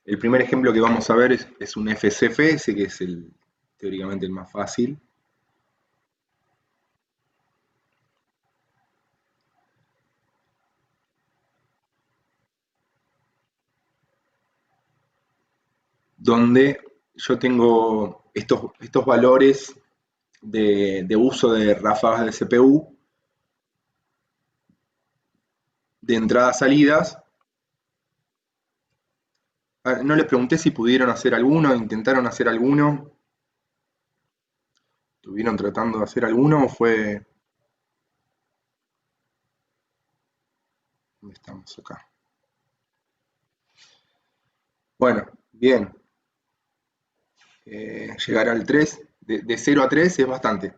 El primer ejemplo que vamos a ver es un FCFS, que es teóricamente el más fácil, donde yo tengo estos valores de uso de ráfagas de CPU, de entradas-salidas. No les pregunté si pudieron hacer alguno, intentaron hacer alguno, estuvieron tratando de hacer alguno o fue... ¿Dónde estamos acá? Bueno, bien. Llegar al 3, de 0 a 3 es bastante.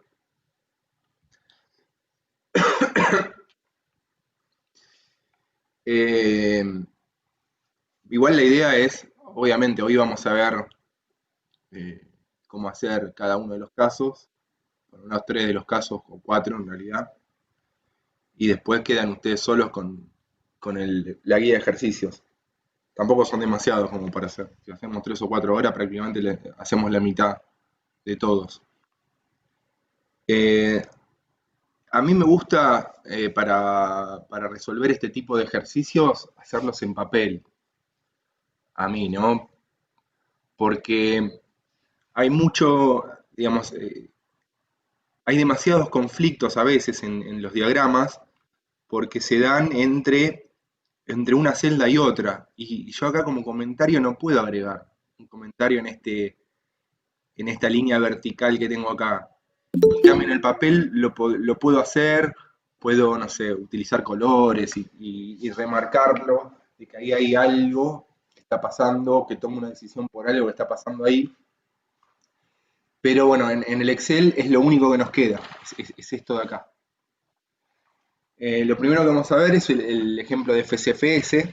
Eh, Igual la idea es, obviamente, hoy vamos a ver eh, cómo hacer cada uno de los casos, por unos 3 de los casos, o 4 en realidad, y después quedan ustedes solos con la guía de ejercicios. Tampoco son demasiados como para hacer. Si hacemos 3 o 4 horas, prácticamente hacemos la mitad de todos. Eh, a mí me gusta, para resolver este tipo de ejercicios, hacerlos en papel. A mí, ¿no? Porque hay mucho, digamos, hay demasiados conflictos a veces en los diagramas porque se dan entre una celda y otra. Y yo acá como comentario no puedo agregar un comentario en esta línea vertical que tengo acá. En cambio, en el papel lo puedo hacer, puedo, no sé, utilizar colores y remarcarlo, de que ahí hay algo que está pasando, que tomo una decisión por algo que está pasando ahí. Pero bueno, en el Excel es lo único que nos queda, es esto de acá. Lo primero que vamos a ver es el ejemplo de FCFS,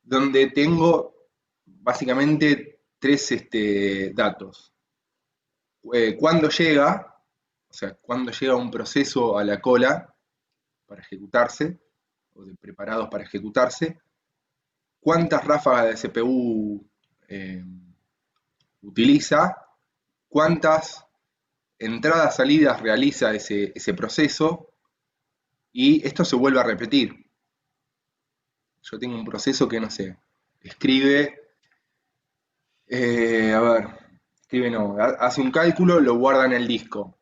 donde tengo básicamente tres datos. Cuándo llega, o sea, cuándo llega un proceso a la cola para ejecutarse, o preparados para ejecutarse, cuántas ráfagas de CPU eh, utiliza, cuántas entradas, salidas realiza ese proceso, y esto se vuelve a repetir. Yo tengo un proceso que, no sé, escribe, a ver, escribe no, hace un cálculo, lo guarda en el disco.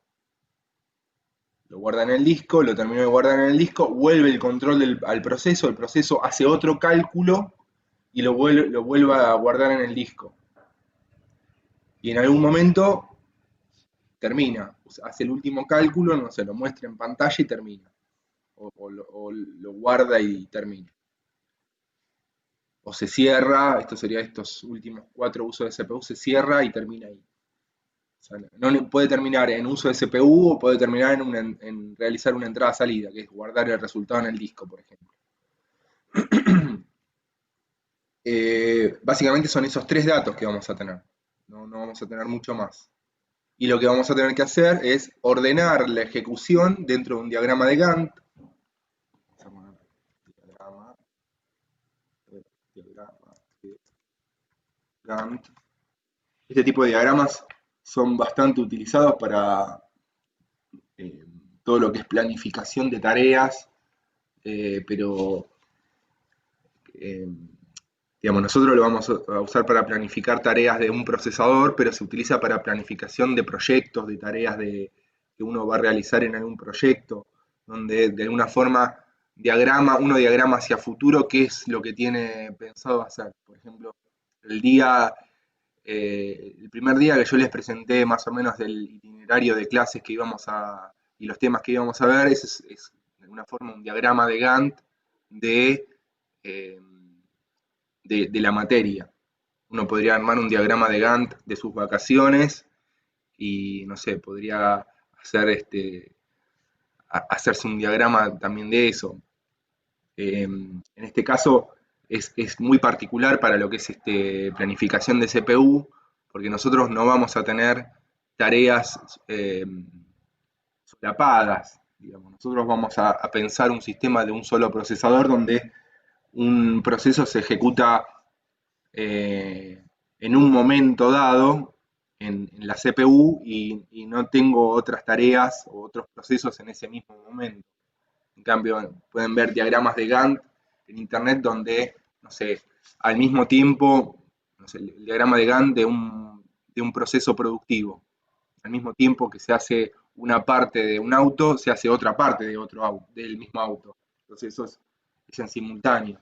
Lo guarda en el disco, lo terminó de guardar en el disco, vuelve el control al proceso, el proceso hace otro cálculo y lo vuelve a guardar en el disco. Y en algún momento termina, o sea, hace el último cálculo, no se lo muestra en pantalla y termina. O lo guarda y termina. O se cierra, esto sería estos últimos 4 usos de CPU, se cierra y termina ahí. O sea, no puede terminar en uso de CPU o puede terminar en realizar una entrada-salida, que es guardar el resultado en el disco, por ejemplo. Básicamente son esos tres datos que vamos a tener. No vamos a tener mucho más. Y lo que vamos a tener que hacer es ordenar la ejecución dentro de un diagrama de Gantt. Diagrama, diagrama de Gantt. Este tipo de diagramas son bastante utilizados para eh, todo lo que es planificación de tareas, pero eh, digamos, nosotros lo vamos a usar para planificar tareas de un procesador, pero se utiliza para planificación de proyectos, de tareas que uno va a realizar en algún proyecto, donde de alguna forma uno diagrama hacia futuro qué es lo que tiene pensado hacer. Por ejemplo, el primer día que yo les presenté más o menos del itinerario de clases que y los temas que íbamos a ver, es de alguna forma un diagrama de Gantt de, eh, de la materia. Uno podría armar un diagrama de Gantt de sus vacaciones y, no sé, podría hacerse un diagrama también de eso. En este caso es muy particular para lo que es planificación de CPU, porque nosotros no vamos a tener tareas solapadas. Digamos. Nosotros vamos a pensar un sistema de un solo procesador donde un proceso se ejecuta en un momento dado en la CPU y no tengo otras tareas o otros procesos en ese mismo momento. En cambio, pueden ver diagramas de Gantt en internet donde, no sé, al mismo tiempo, no sé, el diagrama de Gantt de un proceso productivo. Al mismo tiempo que se hace una parte de un auto, se hace otra parte de otro auto, del mismo auto. Entonces eso es en simultáneo.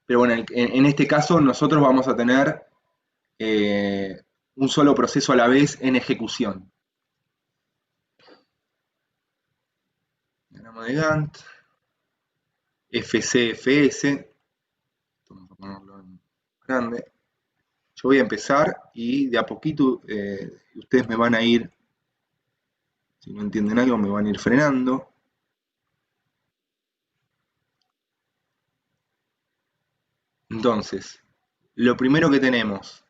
Pero bueno, en este caso nosotros vamos a tener eh, un solo proceso a la vez en ejecución. Diagrama de Gantt, FCFS, vamos a ponerlo en grande. Yo voy a empezar y de a poquito ustedes me van a ir, si no entienden algo, me van a ir frenando. Entonces, lo primero que tenemos,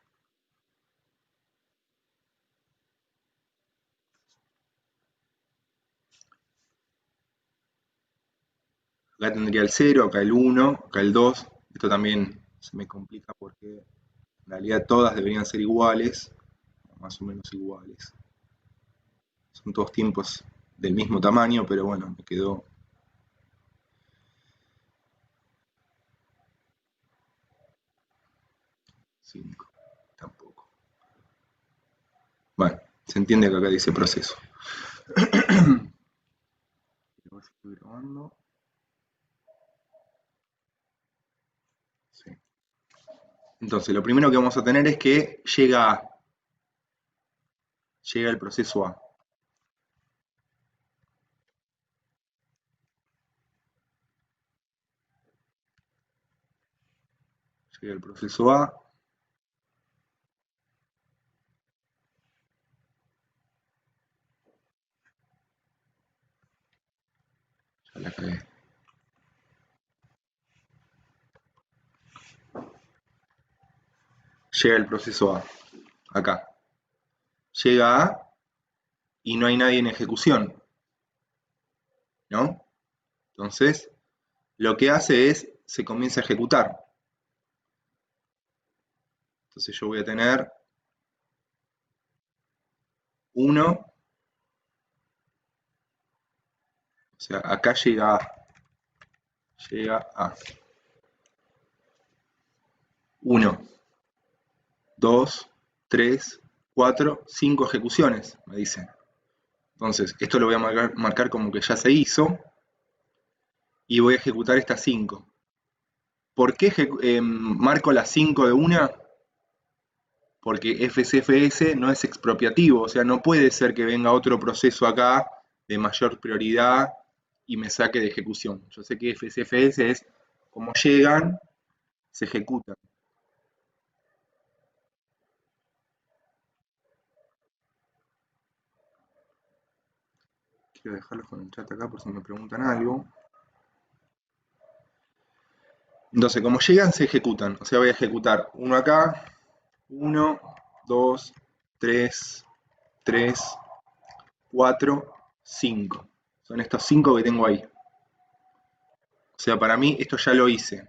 acá tendría el 0, acá el 1, acá el 2. Esto también se me complica porque en realidad todas deberían ser iguales, más o menos iguales. Son todos tiempos del mismo tamaño, pero bueno, me quedó 5, tampoco. Bueno, se entiende que acá dice proceso. Estoy grabando. Sí. Entonces, lo primero que vamos a tener es que llega el proceso A. Llega el proceso A. Ya la cagué. Llega el proceso A. Acá. Llega A y no hay nadie en ejecución, ¿no? Entonces, lo que hace es, se comienza a ejecutar. Entonces yo voy a tener 1, o sea, acá llega A. Llega A. 1, 2, 3, 4, 5 ejecuciones, me dicen. Entonces, esto lo voy a marcar como que ya se hizo y voy a ejecutar estas 5. ¿Por qué marco las 5 de una? Porque FCFS no es expropiativo, o sea, no puede ser que venga otro proceso acá de mayor prioridad y me saque de ejecución. Yo sé que FCFS es como llegan, se ejecutan. Quiero dejarlos con el chat acá por si me preguntan algo. Entonces, como llegan, se ejecutan. O sea, voy a ejecutar uno acá, 1, 2, 3, 3, 4, 5. Son estos 5 que tengo ahí. O sea, para mí esto ya lo hice.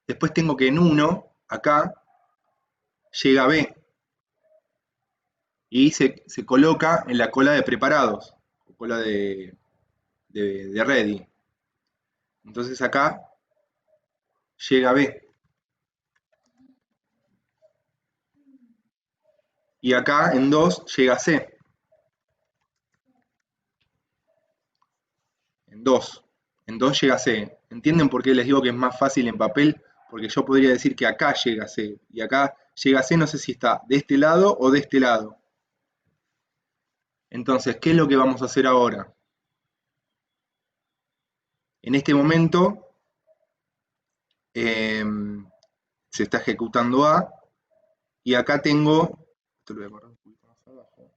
Después tengo que en 1, acá, llega B y se coloca en la cola de preparados, o cola de ready. Entonces acá llega B. Y acá en 2 llega C. En 2. En 2 llega C. ¿Entienden por qué les digo que es más fácil en papel? Porque yo podría decir que acá llega C. Y acá llega C, no sé si está de este lado o de este lado. Entonces, ¿qué es lo que vamos a hacer ahora? En este momento se está ejecutando A y acá tengo, esto lo voy a correr un poquito más abajo,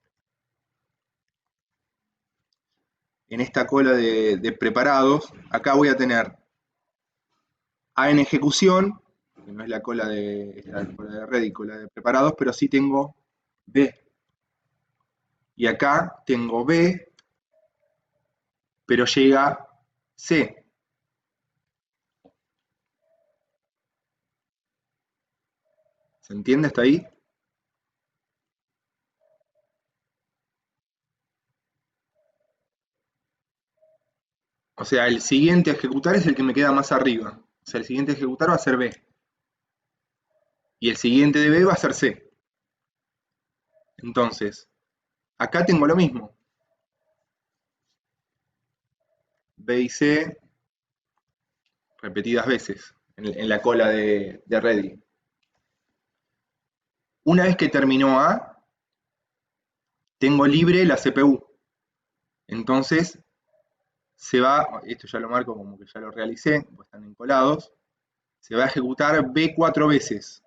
en esta cola de preparados, acá voy a tener A en ejecución, que no es la cola de red y cola de preparados, pero sí tengo B. Y acá tengo B, pero llega C. ¿Se entiende hasta ahí? O sea, el siguiente a ejecutar es el que me queda más arriba. O sea, el siguiente a ejecutar va a ser B. Y el siguiente de B va a ser C. Entonces, acá tengo lo mismo. B y C repetidas veces en la cola de ready. Una vez que terminó A, tengo libre la CPU. Entonces, se va, esto ya lo marco como que ya lo realicé, pues están encolados, se va a ejecutar B 4 veces.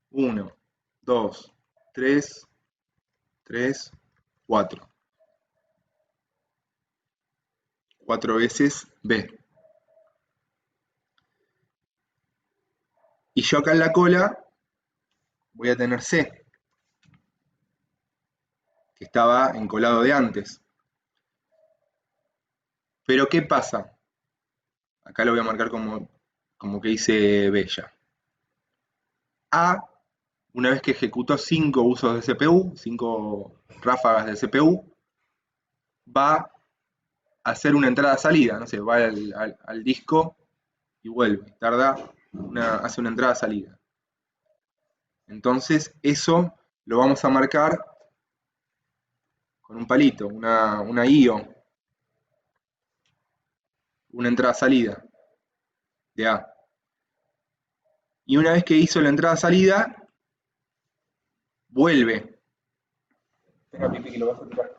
1, 2, 3, 3, 4. 4 veces B. Y yo acá en la cola voy a tener C, que estaba encolado de antes. Pero ¿qué pasa? Acá lo voy a marcar como que dice B ya. A, una vez que ejecutó 5 usos de CPU, 5 ráfagas de CPU, va a hacer una entrada-salida, no sé, va al disco y vuelve, hace una entrada-salida. Entonces eso lo vamos a marcar con un palito, una IO, una entrada-salida de A. Y una vez que hizo la entrada-salida, vuelve. Tenga pipi que lo vas a tirar.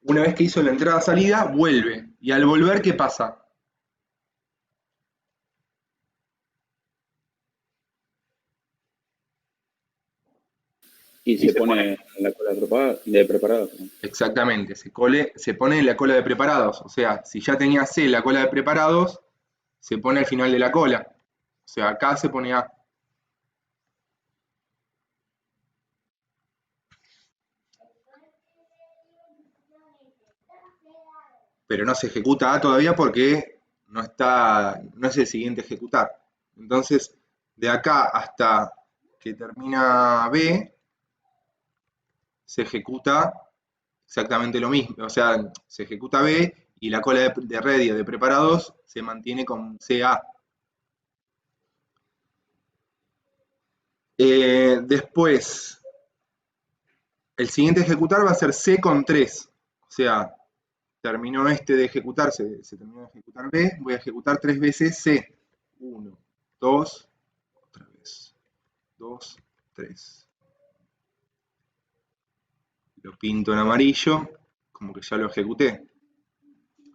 Una vez que hizo la entrada-salida, vuelve. Y al volver, ¿qué pasa? Y Y se se pone, pone en la cola de preparado. exactamente, se pone en la cola de preparados. O sea, si ya tenía C la cola de preparados, se pone al final de la cola. O sea, acá se pone A. Pero no se ejecuta A todavía porque no es el siguiente a ejecutar. Entonces, de acá hasta que termina B, se ejecuta exactamente lo mismo. O sea, se ejecuta B y la cola de ready de preparados se mantiene con CA. Después, el siguiente a ejecutar va a ser C con 3. O sea, terminó este de ejecutarse, se terminó de ejecutar B, voy a ejecutar 3 veces C. 1, 2, otra vez. 2, 3. Lo pinto en amarillo, como que ya lo ejecuté.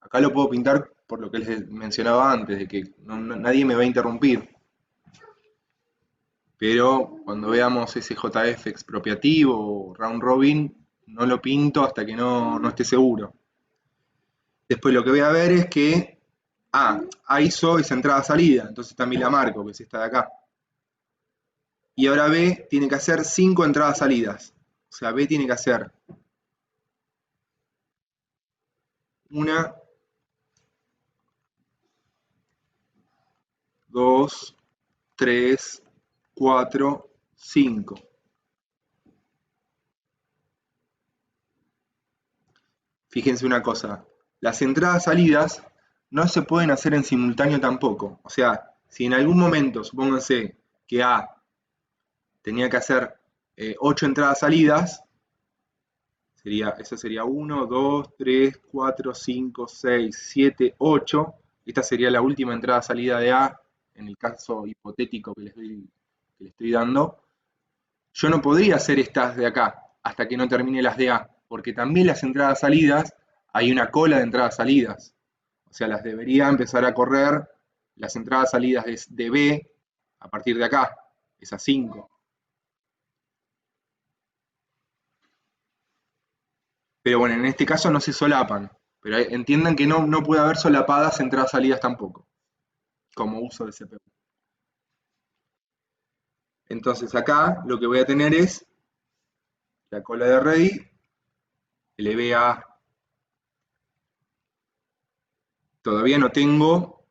Acá lo puedo pintar por lo que les mencionaba antes, de que nadie me va a interrumpir. Pero cuando veamos SJF expropiativo o round robin, no lo pinto hasta que no esté seguro. Después lo que voy a ver es que A hizo esa entrada-salida, entonces también la marco, que es esta de acá. Y ahora B tiene que hacer 5 entradas-salidas. O sea, B tiene que hacer una, 2, 3, 4, 5. Fíjense una cosa, las entradas-salidas no se pueden hacer en simultáneo tampoco. O sea, si en algún momento, supónganse que A tenía que hacer 8 entradas-salidas, eso sería 1, 2, 3, 4, 5, 6, 7, 8. Esta sería la última entrada-salida de A, en el caso hipotético que le estoy dando. Yo no podría hacer estas de acá hasta que no termine las de A, porque también las entradas-salidas, hay una cola de entradas-salidas. O sea, las debería empezar a correr las entradas-salidas de B a partir de acá, esas 5. Pero bueno, en este caso no se solapan. Pero entiendan que no puede haber solapadas entradas-salidas tampoco, como uso de CPU. Entonces acá lo que voy a tener es la cola de ready, LBA todavía no tengo,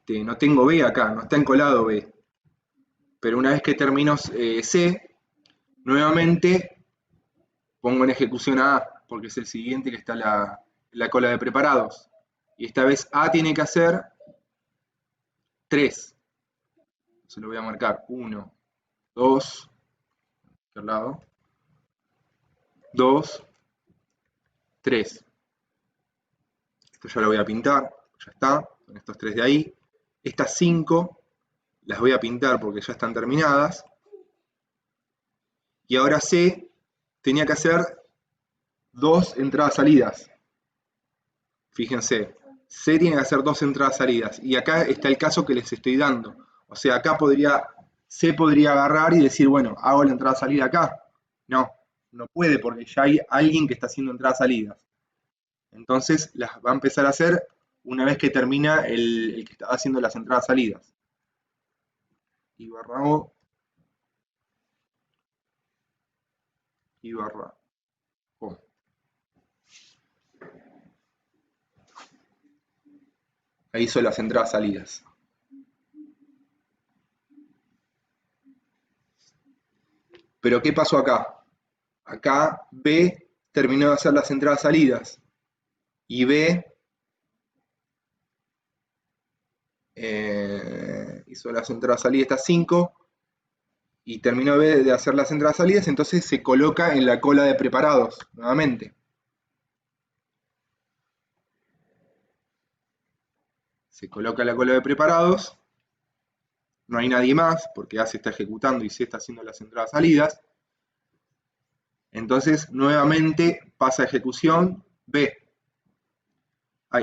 no tengo B acá, no está encolado B. Pero una vez que termino C, nuevamente pongo en ejecución a A, porque es el siguiente que está la cola de preparados. Y esta vez A tiene que hacer 3. Se lo voy a marcar 1, 2, ¿qué lado? 2, 3. Esto ya lo voy a pintar, ya está, con estos 3 de ahí. Estas 5 las voy a pintar porque ya están terminadas. Y ahora C tenía que hacer 2 entradas-salidas. Fíjense, C tiene que hacer 2 entradas-salidas. Y acá está el caso que les estoy dando. O sea, acá C podría agarrar y decir, bueno, hago la entrada-salida acá. No, no puede porque ya hay alguien que está haciendo entradas-salidas. Entonces las va a empezar a hacer una vez que termina el que está haciendo las entradas-salidas. Y barra O. Y barra O. Ahí hizo las entradas-salidas. Pero ¿qué pasó acá? Acá B terminó de hacer las entradas-salidas. Y B hizo las entradas-salidas, estas 5, y terminó de hacer las entradas-salidas, entonces se coloca en la cola de preparados nuevamente. Se coloca en la cola de preparados, no hay nadie más, porque A se está ejecutando y C está haciendo las entradas-salidas. Entonces, nuevamente pasa a ejecución B.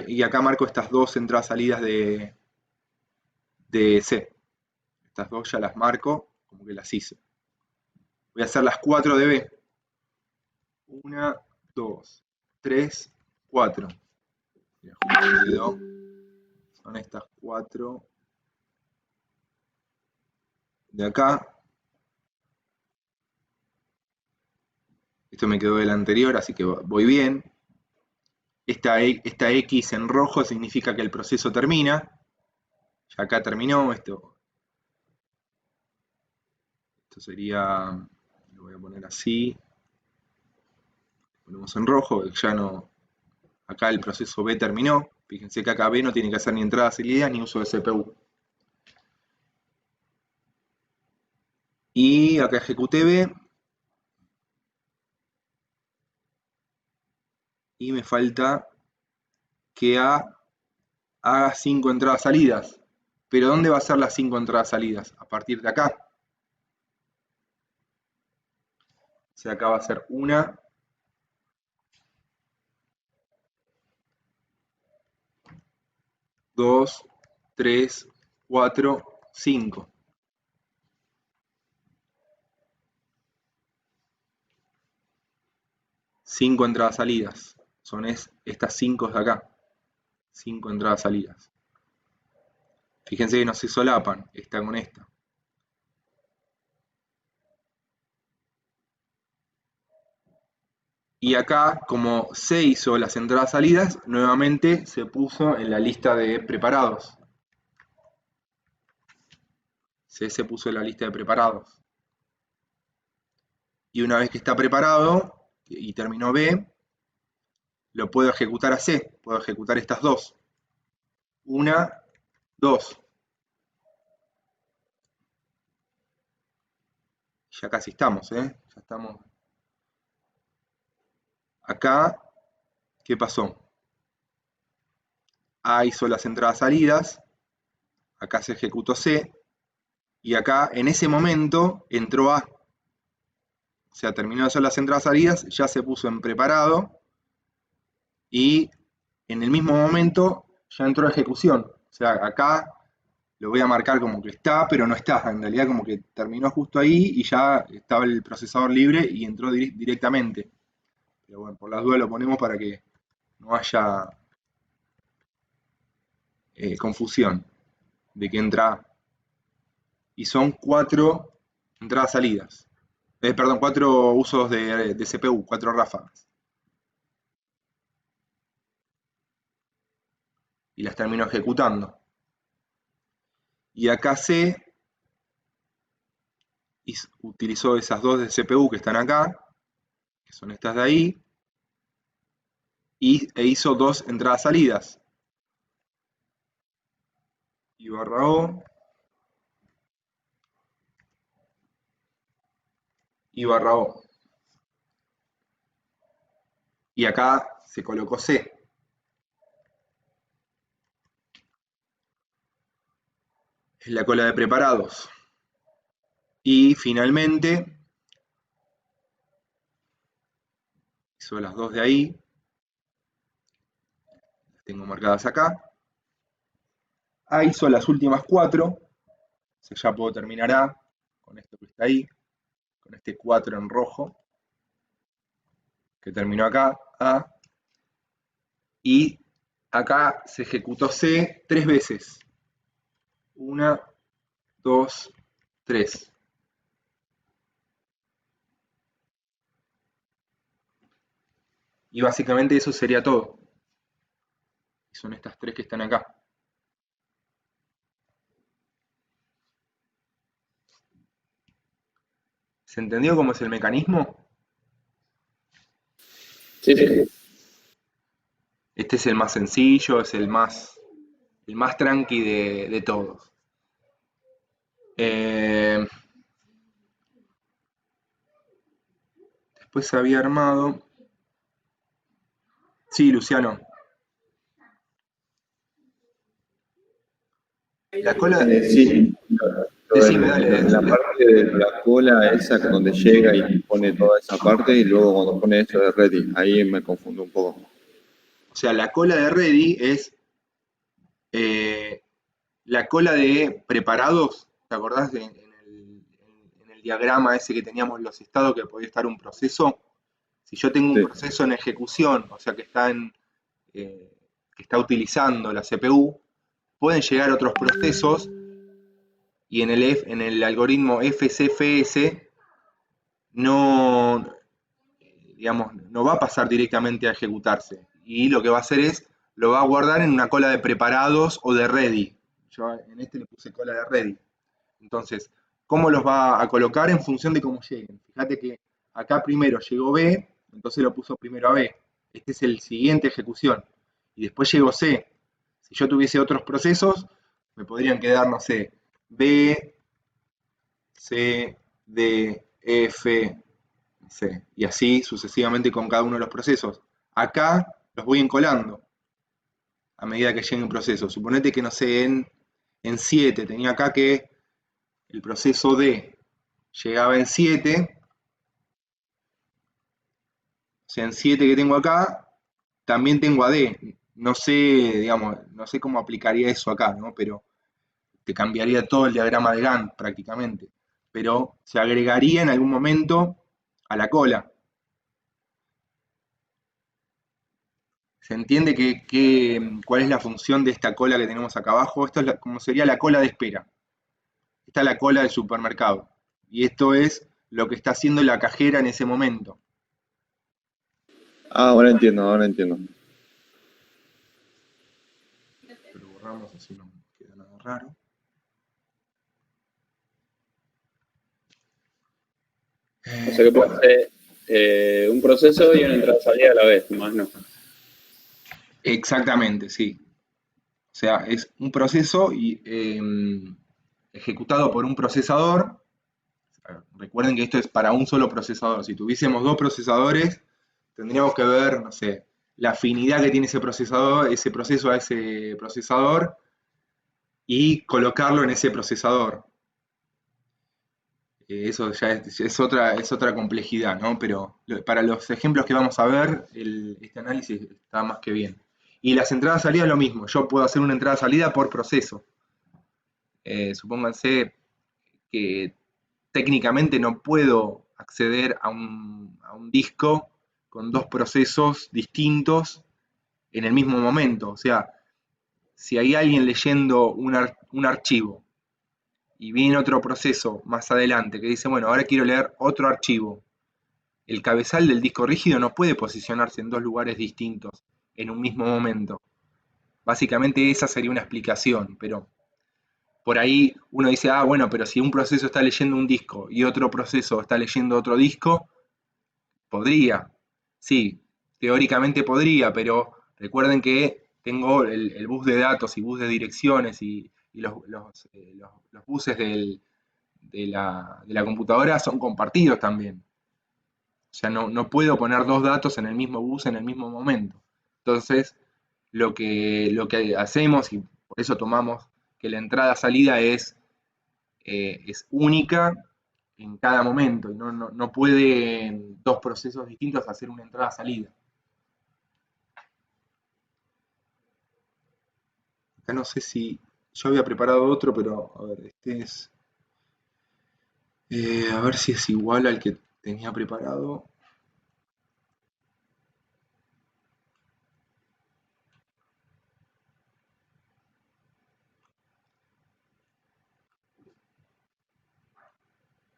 Y acá marco estas 2 entradas-salidas de C. Estas 2 ya las marco, como que las hice. Voy a hacer las 4 de B. 1, 2, 3, 4. Son estas 4 de acá. Esto me quedó del anterior, así que voy bien. Esta X en rojo significa que el proceso termina. Ya acá terminó. Esto sería, lo voy a poner así. Ponemos en rojo, ya no. Acá el proceso B terminó. Fíjense que acá B no tiene que hacer ni entrada salida ni uso de CPU. Y acá ejecuté B. Y me falta que A haga 5 entradas salidas. Pero ¿dónde va a ser las 5 entradas salidas? A partir de acá. O sea, acá va a ser 1, 2, 3, 4, 5. 5 entradas salidas. Son estas 5 de acá. 5 entradas salidas. Fíjense que no se solapan esta con esta. Y acá, como se hizo las entradas salidas, nuevamente se puso en la lista de preparados. Se puso en la lista de preparados. Y una vez que está preparado y terminó B, lo puedo ejecutar a C. Puedo ejecutar estas 2. 1, 2. Ya casi estamos, Ya estamos. Acá, ¿qué pasó? A hizo las entradas salidas, acá se ejecutó C, y acá en ese momento entró A. O sea, terminó de hacer las entradas salidas, ya se puso en preparado, y en el mismo momento ya entró a ejecución. O sea, acá lo voy a marcar como que está, pero no está. En realidad como que terminó justo ahí y ya estaba el procesador libre y entró directamente. Pero bueno, por las dudas lo ponemos para que no haya confusión de que entra. Y son 4 entradas salidas. Perdón, 4 usos de CPU, 4 ráfagas. y las terminó ejecutando. Y acá C utilizó esas dos de CPU que están acá, que son estas de ahí, e hizo dos entradas-salidas. Y barra O, y barra O. Y acá se colocó C. Es la cola de preparados. Y finalmente hizo las dos de ahí, las tengo marcadas acá. A hizo las últimas 4, o sea, ya puedo terminar A con esto que está ahí, con este 4 en rojo, que terminó acá, A. Y acá se ejecutó C 3 veces. 1, 2, 3. Y básicamente eso sería todo. Son estas 3 que están acá. ¿Se entendió cómo es el mecanismo? Sí, sí. Este es el más sencillo, es el más tranqui de todos. Después se había armado. Sí, Luciano. La cola. Sí, Decime, dale. en la parte de la cola esa donde llega y pone toda esa parte y luego cuando pone esto de ready, ahí me confundo un poco. O sea, la cola de ready es la cola de preparados. ¿Te acordás en el diagrama ese que teníamos los estados que podía estar un proceso? Si yo tengo un Sí. proceso en ejecución, o sea que está utilizando la CPU, pueden llegar otros procesos y en el algoritmo FCFS no, digamos, no va a pasar directamente a ejecutarse. Y lo que va a hacer es, lo va a guardar en una cola de preparados o de ready. Yo en este le puse cola de ready. Entonces, ¿cómo los va a colocar? En función de cómo lleguen. Fíjate que acá primero llegó B, entonces lo puso primero a B. Este es el siguiente ejecución. Y después llegó C. Si yo tuviese otros procesos, me podrían quedar, no sé, B, C, D, F, C. Y así sucesivamente con cada uno de los procesos. Acá los voy encolando a medida que lleguen procesos. Suponete que, no sé, en 7 tenía acá que el proceso D llegaba en 7, o sea, en 7 que tengo acá, también tengo a D. No sé, digamos, no sé cómo aplicaría eso acá, ¿no? Pero te cambiaría todo el diagrama de Gantt prácticamente. Pero se agregaría en algún momento a la cola. ¿Se entiende cuál es la función de esta cola que tenemos acá abajo? Esto es como sería la cola de espera. Esta es la cola del supermercado. Y esto es lo que está haciendo la cajera en ese momento. Ah, ahora entiendo, ahora entiendo. Lo borramos así no queda nada raro. O sea que puede ser un proceso y una entrada salida a la vez, más no. Exactamente, sí. O sea, es un proceso ejecutado por un procesador. Recuerden que esto es para un solo procesador. Si tuviésemos dos procesadores, tendríamos que ver, no sé, la afinidad que tiene ese procesador, ese proceso a ese procesador y colocarlo en ese procesador. Eso ya es otra complejidad, ¿no? Pero para los ejemplos que vamos a ver, este análisis está más que bien. Y las entradas-salidas lo mismo. Yo puedo hacer una entrada-salida por proceso. Supónganse que técnicamente no puedo acceder a un disco con dos procesos distintos en el mismo momento. O sea, si hay alguien leyendo un archivo y viene otro proceso más adelante que dice, bueno, ahora quiero leer otro archivo, el cabezal del disco rígido no puede posicionarse en dos lugares distintos en un mismo momento. Básicamente esa sería una explicación, pero por ahí uno dice, ah, bueno, pero si un proceso está leyendo un disco y otro proceso está leyendo otro disco, podría. Sí, teóricamente podría, pero recuerden que tengo el bus de datos y bus de direcciones y los buses de la computadora son compartidos también. O sea, no puedo poner dos datos en el mismo bus en el mismo momento. Entonces, lo que hacemos, y por eso tomamos que la entrada-salida es única en cada momento, y no pueden dos procesos distintos hacer una entrada-salida. Acá no sé si yo había preparado otro, pero a ver, este es. A ver si es igual al que tenía preparado.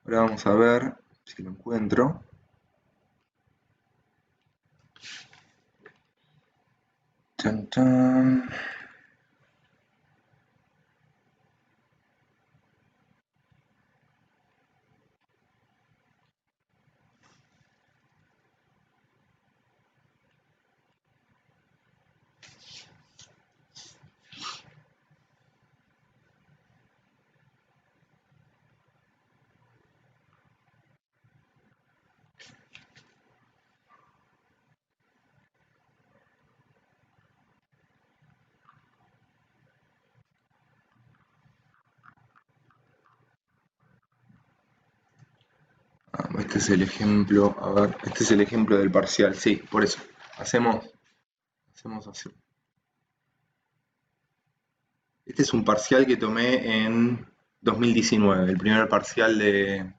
Ahora vamos a ver si lo encuentro. Chan, chan. Este es el ejemplo, a ver, este es el ejemplo del parcial, sí, por eso. Hacemos así. Este es un parcial que tomé en 2019, el primer parcial de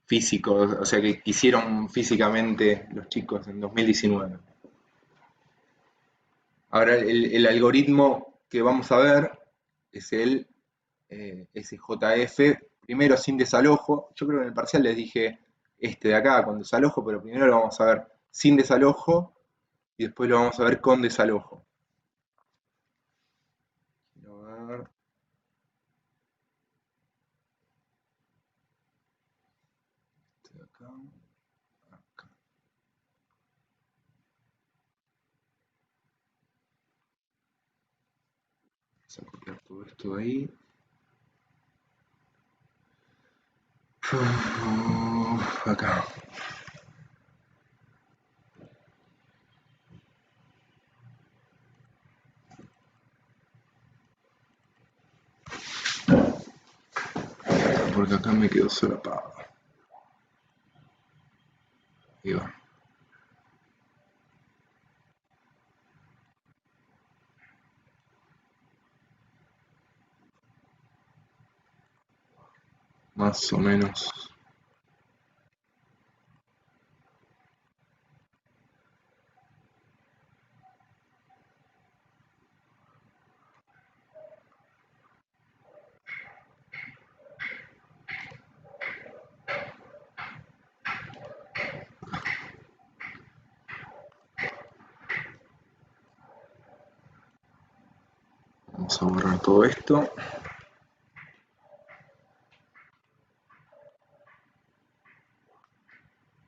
físico, o sea que hicieron físicamente los chicos en 2019. Ahora el algoritmo que vamos a ver es el SJF, primero sin desalojo. Yo creo que en el parcial les dije este de acá con desalojo, pero primero lo vamos a ver sin desalojo y después lo vamos a ver con desalojo. Quiero ver. Este de acá, acá. Vamos a copiar todo esto de ahí. Acá. Porque acá me quedó solapado. Ahí va. Más o menos. Vamos a borrar todo esto.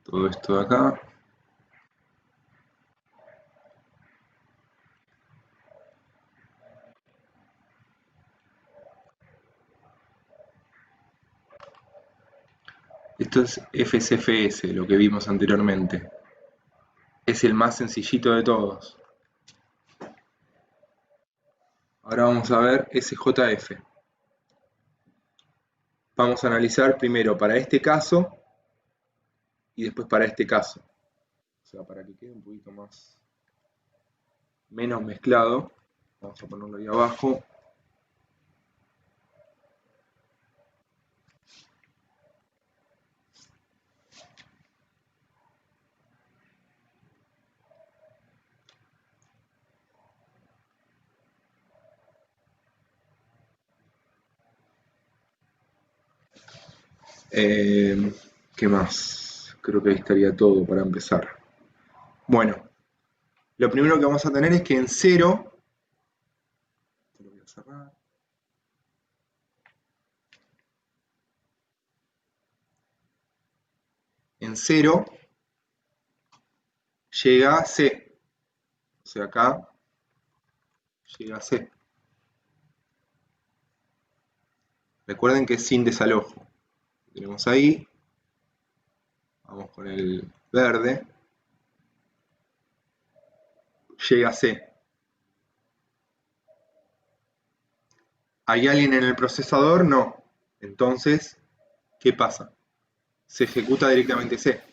Todo esto de acá. Esto es FCFS, lo que vimos anteriormente. Es el más sencillito de todos. Ahora vamos a ver SJF. Vamos a analizar primero para este caso y después para este caso. O sea, para que quede un poquito más menos mezclado. Vamos a ponerlo ahí abajo. ¿Qué más? Creo que ahí estaría todo para empezar. Bueno, lo primero que vamos a tener es que en 0, lo voy a cerrar, en 0 llega a C, o sea, acá llega a C. Recuerden que es sin desalojo. Tenemos ahí, vamos con el verde, llega a C. ¿Hay alguien en el procesador? No. Entonces, ¿qué pasa? Se ejecuta directamente C.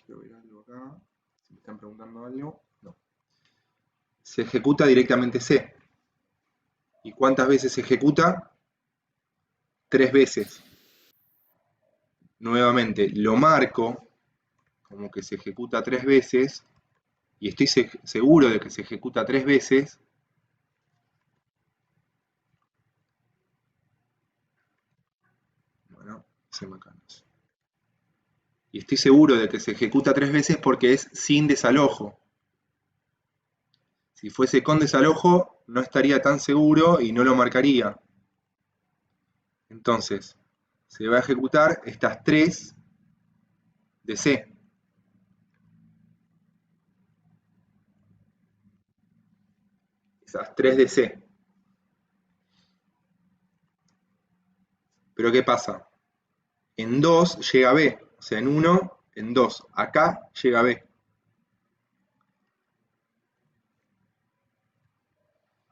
Quiero ver algo acá. Si me están preguntando algo. No. Se ejecuta directamente C. ¿Y cuántas veces se ejecuta? 3 veces. Nuevamente, lo marco como que se ejecuta 3 veces. Y estoy seguro de que se ejecuta 3 veces. Bueno, se me acá. Y estoy seguro de que se ejecuta 3 veces porque es sin desalojo. Si fuese con desalojo, no estaría tan seguro y no lo marcaría. Entonces, se va a ejecutar estas 3 de C. Esas 3 de C. Pero ¿qué pasa? En 2 llega B. O sea, en 1, en 2. Acá llega B.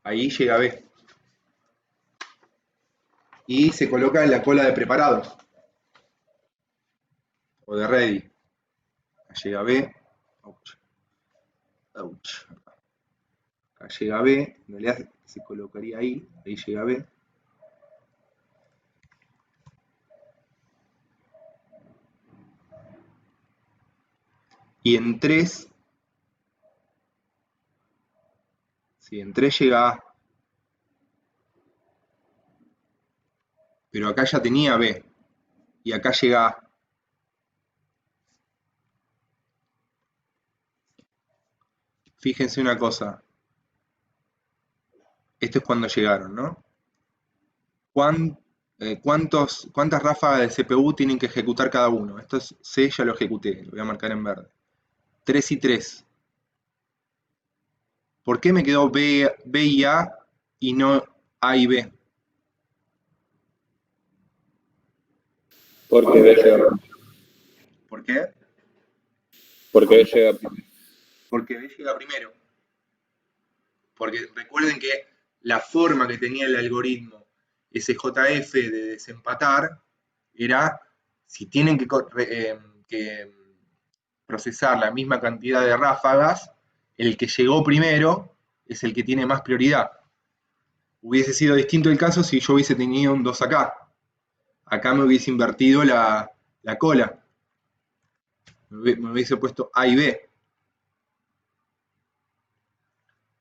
Ahí llega B. Y se coloca en la cola de preparados. O de ready. Acá llega B. Ouch. Ouch. Acá llega B. En realidad se colocaría ahí. Ahí llega B. Y en 3, sí, en 3 llega A. Pero acá ya tenía B. Y acá llega A. Fíjense una cosa. Esto es cuando llegaron, ¿no? ¿Cuántas ráfagas de CPU tienen que ejecutar cada uno? Esto es C, ya lo ejecuté, lo voy a marcar en verde. 3 y 3. ¿Por qué me quedó B y A y no A y B? Porque B llega primero. ¿Por qué? Porque B llega primero. Porque B llega primero. Porque recuerden que la forma que tenía el algoritmo SJF de desempatar era, si tienen que procesar la misma cantidad de ráfagas, el que llegó primero es el que tiene más prioridad. Hubiese sido distinto el caso si yo hubiese tenido un 2 acá. Acá me hubiese invertido la cola. Me hubiese puesto A y B.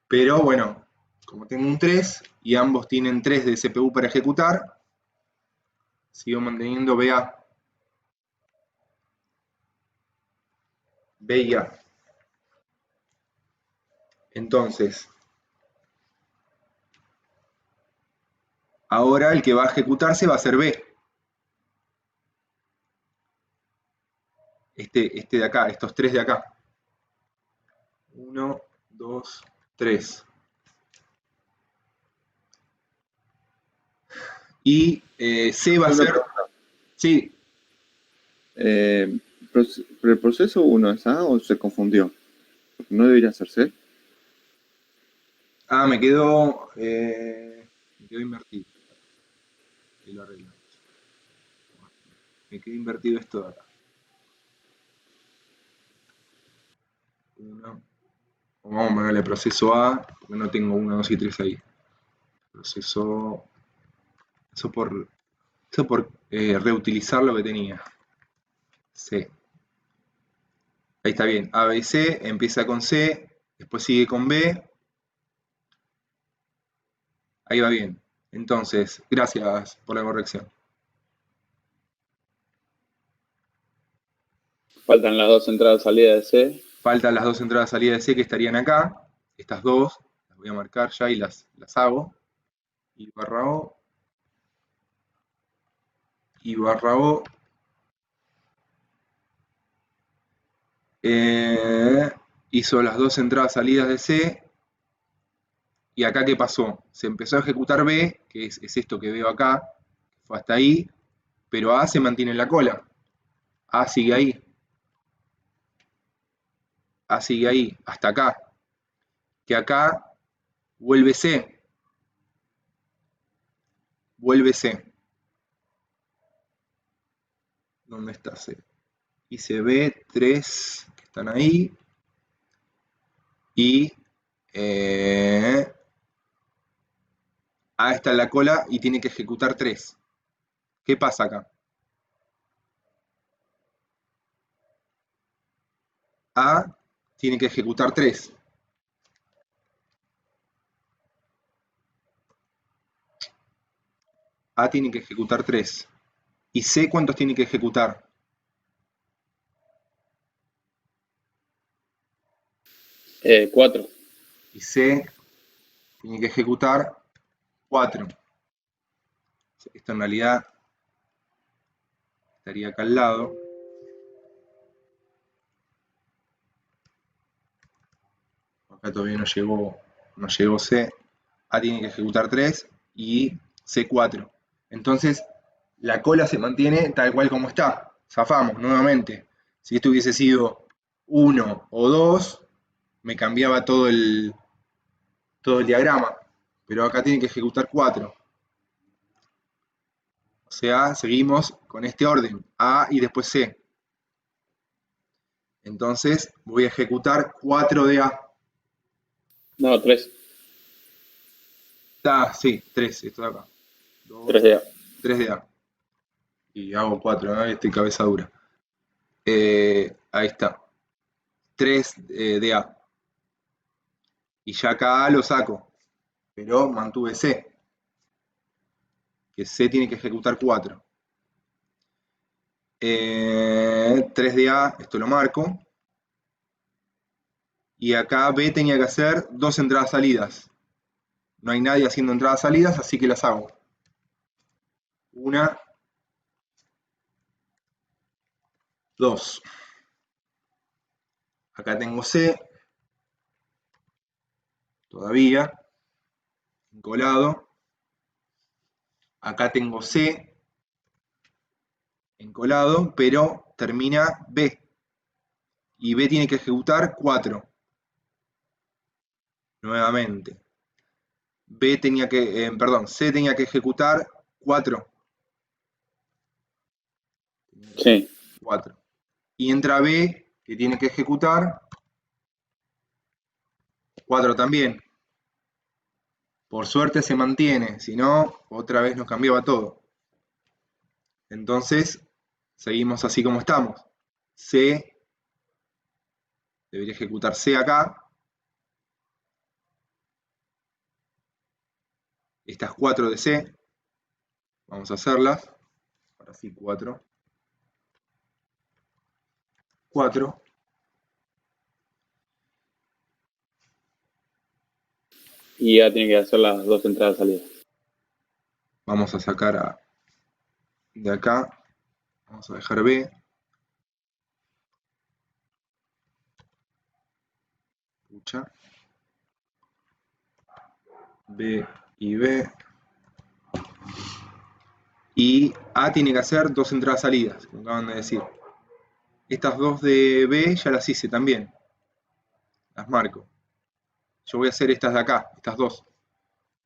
Pero bueno, como tengo un 3 y ambos tienen 3 de CPU para ejecutar, sigo manteniendo BA. B y A. Entonces, ahora el que va a ejecutarse va a ser B. Este de acá, estos 3 de acá. 1, 2, 3. Y C va a Una ser, pregunta. sí, ¿El proceso 1 es A o se confundió? ¿No debería ser C? me quedó invertido. Y lo arreglamos. Me quedó invertido esto de acá. 1. Vamos a ponerle proceso A, porque no tengo 1, 2 y 3 ahí. Proceso. Eso por reutilizar lo que tenía. C. Ahí está bien. A, B, C, empieza con C, después sigue con B. Ahí va bien. Entonces, gracias por la corrección. Faltan las dos entradas salidas de C. Faltan las dos entradas salidas de C que estarían acá. Estas dos, las voy a marcar ya y las hago. Y barra O. Y barra O. Hizo las dos entradas salidas de C. Y acá, ¿qué pasó? Se empezó a ejecutar B, que es esto que veo acá. Fue hasta ahí. Pero A se mantiene en la cola. A sigue ahí. A sigue ahí, hasta acá. Que acá vuelve C. Vuelve C. ¿Dónde está C? Y se ve 3 que están ahí. Y A está en la cola y tiene que ejecutar 3. ¿Qué pasa acá? A tiene que ejecutar 3. A tiene que ejecutar 3. ¿Y C cuántos tiene que ejecutar? Cuatro. Y C tiene que ejecutar 4. Esto en realidad estaría acá al lado. Acá todavía no llegó C. A tiene que ejecutar 3 y C 4. Entonces, la cola se mantiene tal cual como está. Zafamos nuevamente. Si esto hubiese sido 1 o 2, me cambiaba todo el diagrama. Pero acá tiene que ejecutar 4. O sea, seguimos con este orden. A y después C. Entonces, voy a ejecutar 4 de A. No, tres. Ah, sí, 3, esto de acá. 2, Tres de A. 3 de A. Y hago 4, ¿no? Estoy cabeza dura. Ahí está. 3 de A. Y ya acá A lo saco. Pero mantuve C. Que C tiene que ejecutar 4. 3 de A, esto lo marco. Y acá B tenía que hacer 2 entradas salidas. No hay nadie haciendo entradas salidas, así que las hago. Una, 2. Acá tengo C. Todavía. Encolado. Acá tengo C. Encolado, pero termina B. Y B tiene que ejecutar 4. Nuevamente. C tenía que ejecutar 4. Sí. 4. Y entra B, que tiene que ejecutar 4 también. Por suerte se mantiene, si no, otra vez nos cambiaba todo. Entonces, seguimos así como estamos. C, debería ejecutar C acá. Estas 4 de C, vamos a hacerlas. Ahora sí, 4. 4. Y A tiene que hacer las dos entradas salidas. Vamos a sacar de acá. Vamos a dejar B. Pucha. B y B. Y A tiene que hacer 2 entradas salidas, como acaban de decir. Estas 2 de B ya las hice también. Las marco. Yo voy a hacer estas de acá, estas 2.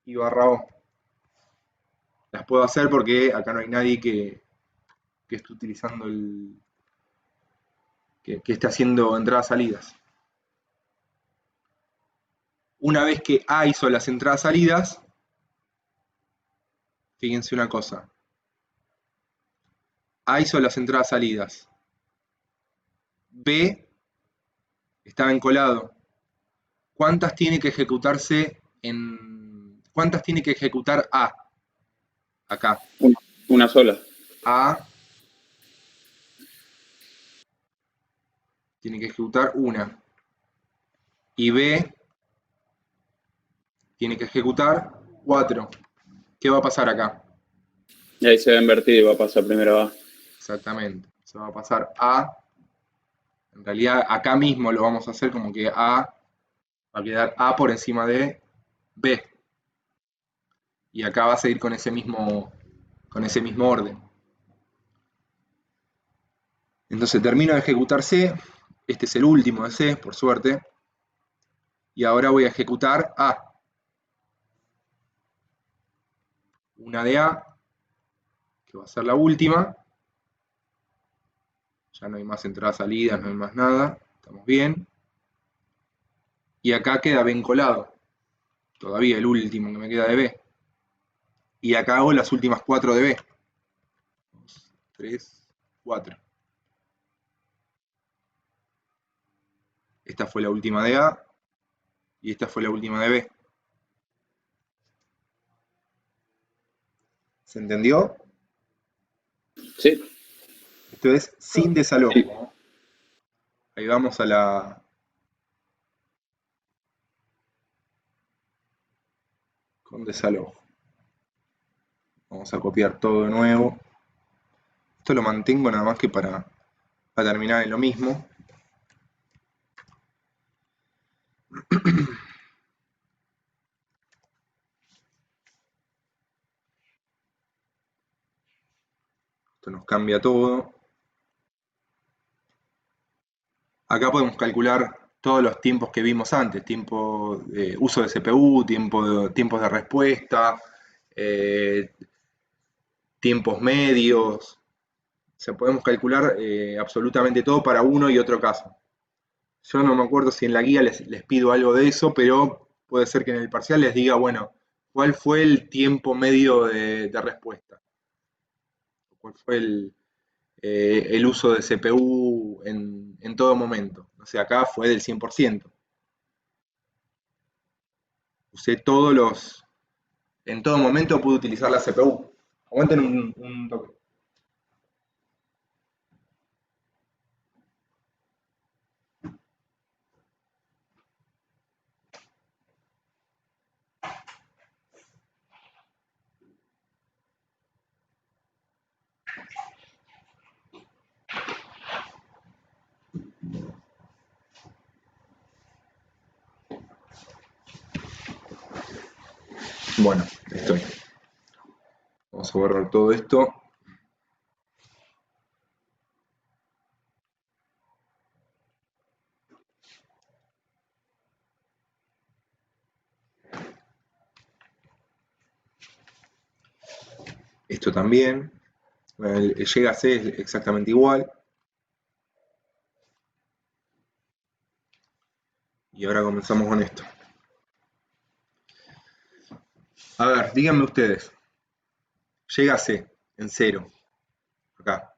Y barra O. Las puedo hacer porque acá no hay nadie que esté utilizando que esté haciendo entradas salidas. Una vez que A hizo las entradas salidas, fíjense una cosa. A hizo las entradas salidas. B estaba encolado. ¿Cuántas tiene que ejecutarse ¿Cuántas tiene que ejecutar A? Acá. Una sola. A tiene que ejecutar una. Y B tiene que ejecutar 4. ¿Qué va a pasar acá? Y ahí se va a invertir y va a pasar primero A. Exactamente. Se va a pasar A. En realidad, acá mismo lo vamos a hacer como que A va a quedar A por encima de B. Y acá va a seguir con ese mismo orden. Entonces termino de ejecutar C. Este es el último de C, por suerte. Y ahora voy a ejecutar A. Una de A, que va a ser la última. Ya no hay más entradas, salidas, no hay más nada. Estamos bien. Y acá queda B encolado. Todavía el último que me queda de B. Y acá hago las últimas 4 de B. 2, 3, 4. Esta fue la última de A. Y esta fue la última de B. ¿Se entendió? Sí. Esto es sin desalojo. Sí. Ahí vamos a la... con desalojo. Vamos a copiar todo de nuevo. Esto lo mantengo nada más que para terminar en lo mismo. Esto nos cambia todo. Acá podemos calcular todos los tiempos que vimos antes, tiempo de uso de CPU, tiempos de respuesta, tiempos medios. O sea, podemos calcular absolutamente todo para uno y otro caso. Yo no me acuerdo si en la guía les pido algo de eso, pero puede ser que en el parcial les diga, bueno, ¿cuál fue el tiempo medio de respuesta? ¿Cuál fue el uso de CPU en todo momento? O sea, acá fue del 100%. Usé todos los... En todo momento pude utilizar la CPU. Aguanten un toque. Bueno, estoy. Vamos a borrar todo esto. Esto también. El llega a C es exactamente igual. Y ahora comenzamos con esto. A ver, díganme ustedes. Llega a C en 0. Acá.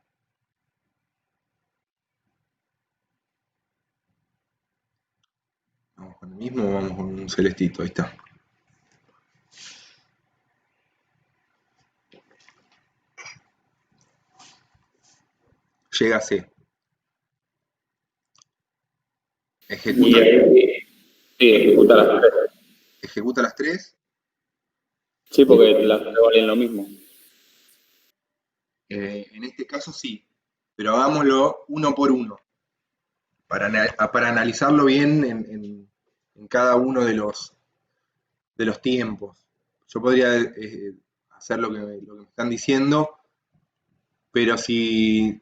Vamos con el mismo o vamos con un celestito. Ahí está. Llega a C. Ejecuta, Y ahí sí, ejecuta las tres. ejecuta las 3. Sí, porque las tres valen lo mismo. En este caso sí. Pero hagámoslo uno por uno. Para analizarlo bien en cada uno de los tiempos. Yo podría hacer lo que me están diciendo, pero si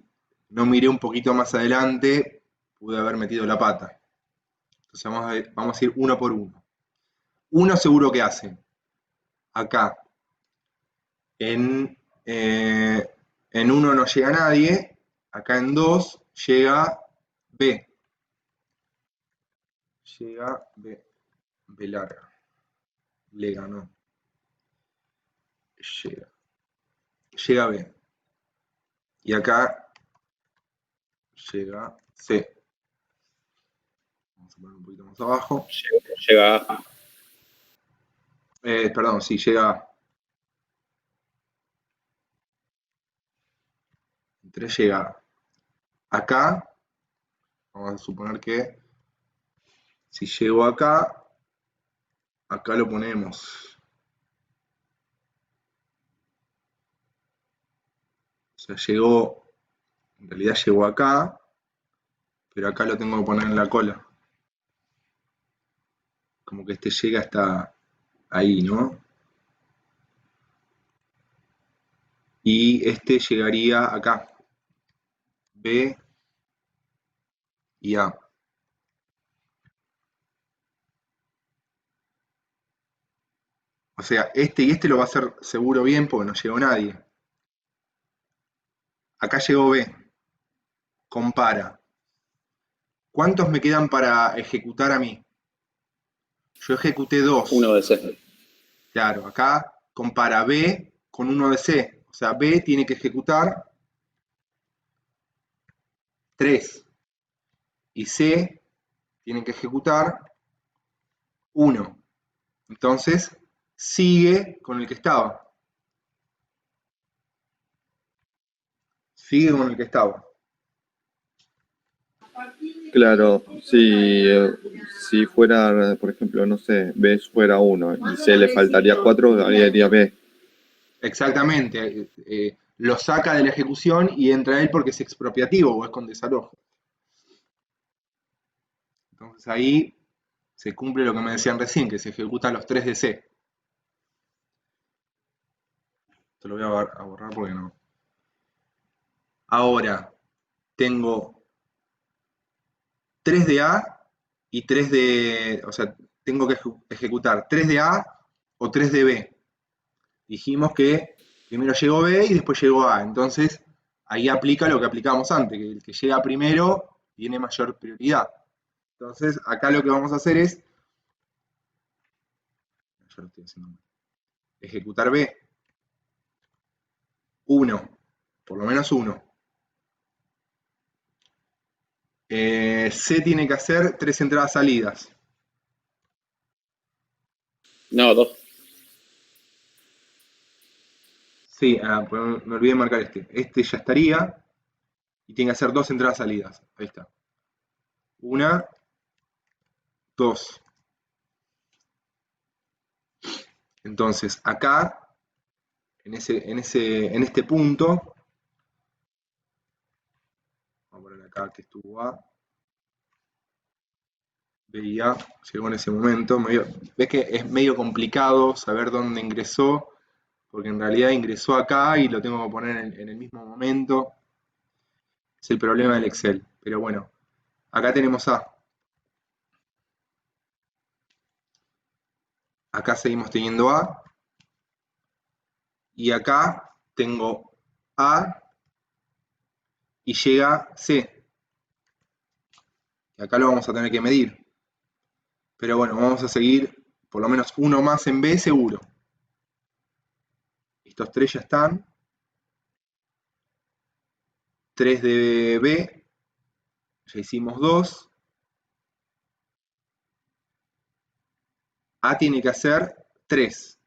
no miré un poquito más adelante, pude haber metido la pata. Entonces vamos a ir uno por uno. Uno seguro que hace. Acá. En uno no llega nadie. Acá en 2 llega B. Llega B. B larga. Le ganó. Llega B. Y acá llega C. Vamos a poner un poquito más abajo. Llega A. Perdón, sí, llega A. 3 llega A. Acá Vamos a suponer que si llego acá, acá lo ponemos. O sea, en realidad llegó acá, pero acá lo tengo que poner en la cola. Como que este llega hasta ahí, ¿no? Y este llegaría acá. B y A. O sea, este y este lo va a hacer seguro bien porque no llegó nadie. Acá llegó B. Compara. ¿Cuántos me quedan para ejecutar a mí? Yo ejecuté 2. Uno de C. Claro, acá compara B con uno de C. O sea, B tiene que ejecutar 3 y C tiene que ejecutar 1. Entonces, sigue con el que estaba. Sigue con el que estaba. Claro, si fuera, por ejemplo, no sé, B fuera 1 y C le faltaría 4, haría B. Exactamente. Lo saca de la ejecución y entra él porque es expropiativo o es con desalojo. Entonces ahí se cumple lo que me decían recién, que se ejecutan los 3 de C. Esto lo voy a borrar porque no. Ahora tengo 3 de A y 3 de... O sea, tengo que ejecutar 3 de A o 3 de B. Dijimos que primero llegó B y después llegó A. Entonces, ahí aplica lo que aplicamos antes, que el que llega primero tiene mayor prioridad. Entonces, acá lo que vamos a hacer es... Ya lo estoy haciendo mal. Ejecutar B. 1. Por lo menos 1. C tiene que hacer 3 entradas salidas. No, 2. Sí, pues me olvidé de marcar este. Este ya estaría. Y tiene que hacer 2 entradas salidas. Ahí está. 1, 2. Entonces, acá, en este punto, vamos a poner acá que estuvo A, B y A, llegó en ese momento. Ves que es medio complicado saber dónde ingresó, porque en realidad ingresó acá y lo tengo que poner en el mismo momento. Es el problema del Excel. Pero bueno, acá tenemos A. Acá seguimos teniendo A. Y acá tengo A y llega C. Y acá lo vamos a tener que medir. Pero bueno, vamos a seguir por lo menos uno más en B seguro. Estos 3 ya están. 3 de B. Ya hicimos 2. A tiene que hacer 3.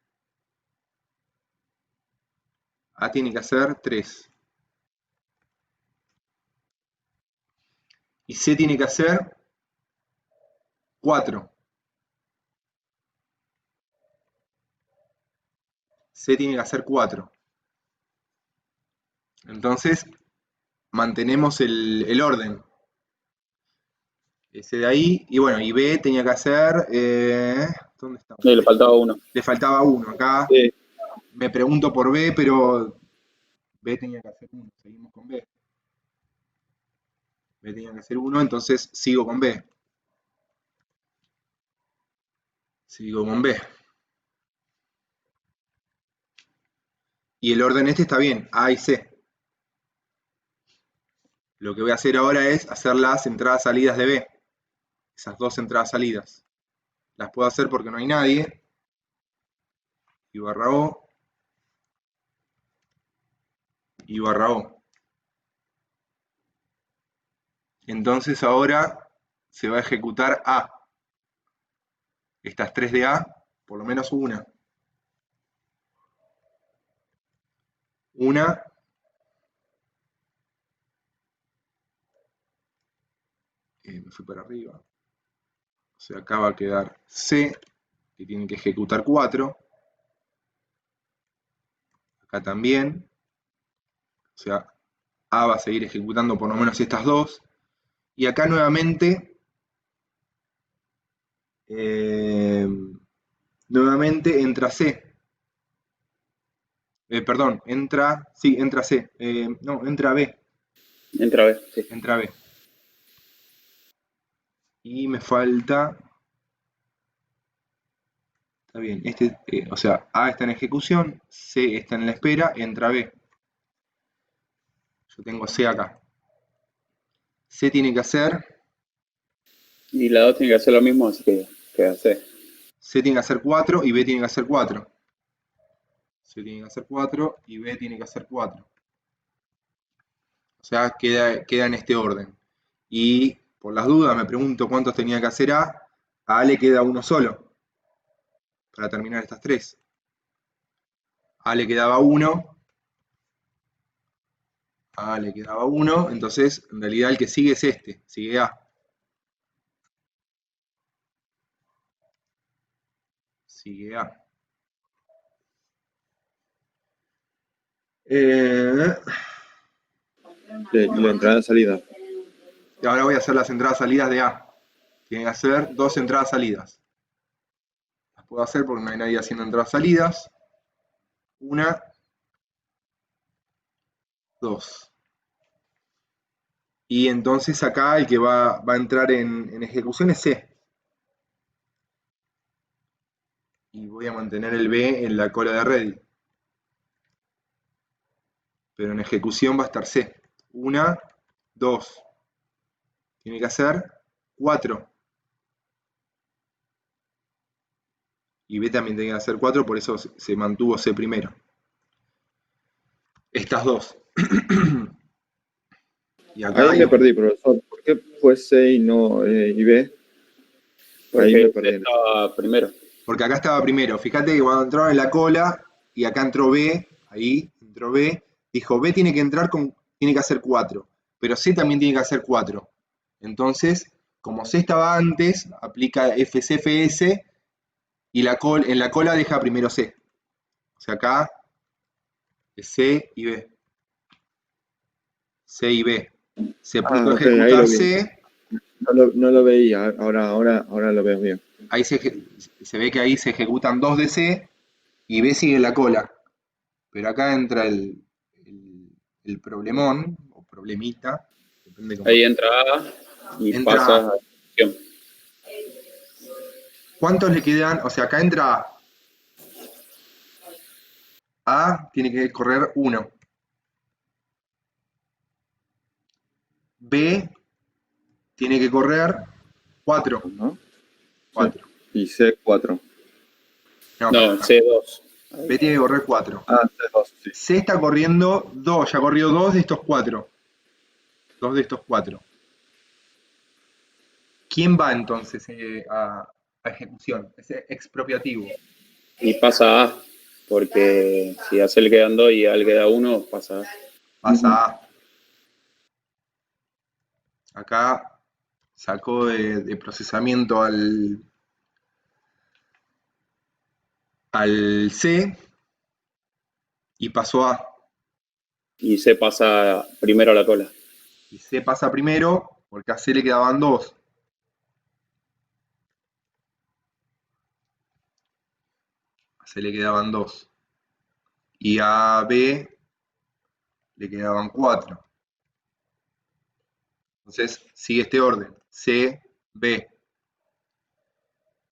A tiene que hacer 3. Y C tiene que hacer 4. C tiene que hacer 4. Entonces, mantenemos el orden. Ese de ahí. Y bueno, y B tenía que hacer... ¿dónde estamos? Le faltaba 1. Le faltaba 1 acá. Sí. Me pregunto por B, pero B tenía que hacer 1. Seguimos con B. B tenía que hacer 1, entonces sigo con B. Sigo con B. Y el orden este está bien, A y C. Lo que voy a hacer ahora es hacer las entradas salidas de B. Esas 2 entradas salidas. Las puedo hacer porque no hay nadie. Y barra O. Y barra O. Entonces ahora se va a ejecutar A. Estas 3 de A, por lo menos una. Una. me fui para arriba. O sea, acá va a quedar C, que tiene que ejecutar 4. Acá también. O sea, A va a seguir ejecutando por lo menos estas dos. Y acá nuevamente, entra C. Perdón, entra C. No, entra B. Entra a ver, sí. Entra B. Y me falta... Está bien, o sea, A está en ejecución, C está en la espera, entra B. Yo tengo C acá. C tiene que hacer... Y la 2 tiene que hacer lo mismo, así que queda C. C tiene que hacer 4 y B tiene que hacer 4. C tiene que hacer 4 y B tiene que hacer 4. O sea, queda en este orden. Y por las dudas me pregunto cuántos tenía que hacer A. A A le queda uno solo para terminar estas tres. A le quedaba 1. A le quedaba 1. Entonces, en realidad el que sigue es este. Sigue A. Sigue A. La entrada y salida. Y ahora voy a hacer las entradas-salidas de A. Tiene que hacer 2 entradas-salidas. Las puedo hacer porque no hay nadie haciendo entradas-salidas. 1, 2. Y entonces acá el que va a entrar en ejecución es C. Y voy a mantener el B en la cola de ready. Pero en ejecución va a estar C. 1, 2. Tiene que hacer 4. Y B también tiene que hacer 4, por eso se mantuvo C primero. Estas dos. Y acá Ahí me perdí, profesor. ¿Por qué fue C y no y B? Ahí me Porque perdí. estaba primero. Porque acá estaba primero. Fíjate que cuando entraron en la cola, y acá entró B, ahí entró B, dijo B tiene que tiene que hacer 4, pero C también tiene que hacer 4. Entonces, como C estaba antes, aplica FCFS y en la cola deja primero C. O sea, acá es C y B. C y B. Se puso a Ok, ahí ejecutar lo vi. C. No lo veía, ahora lo veo bien. Ahí se ve que ahí se ejecutan 2 de C y B sigue en la cola. Pero acá entra el problemón, o problemita, depende cómo. Ahí entra A y Entra pasa A. a acción. ¿Cuántos le quedan? O sea, acá entra A. A tiene que correr 1. B tiene que correr 4. ¿No? 4. Sí. Y C4. No, No, C2. B tiene que correr 4. C2, sí. C está corriendo 2, ya corrió 2 de estos 4. 2 de estos 4. ¿Quién va entonces a ejecución? Es expropiativo. Y pasa A, porque si a C le quedan 2 y a le queda 1, pasa A. Pasa A. Acá sacó de procesamiento al C y pasó A. Y C pasa primero a la cola. Y C pasa primero porque a C le quedaban 2. A C le quedaban 2. Y a B le quedaban 4. Entonces sigue este orden. C, B.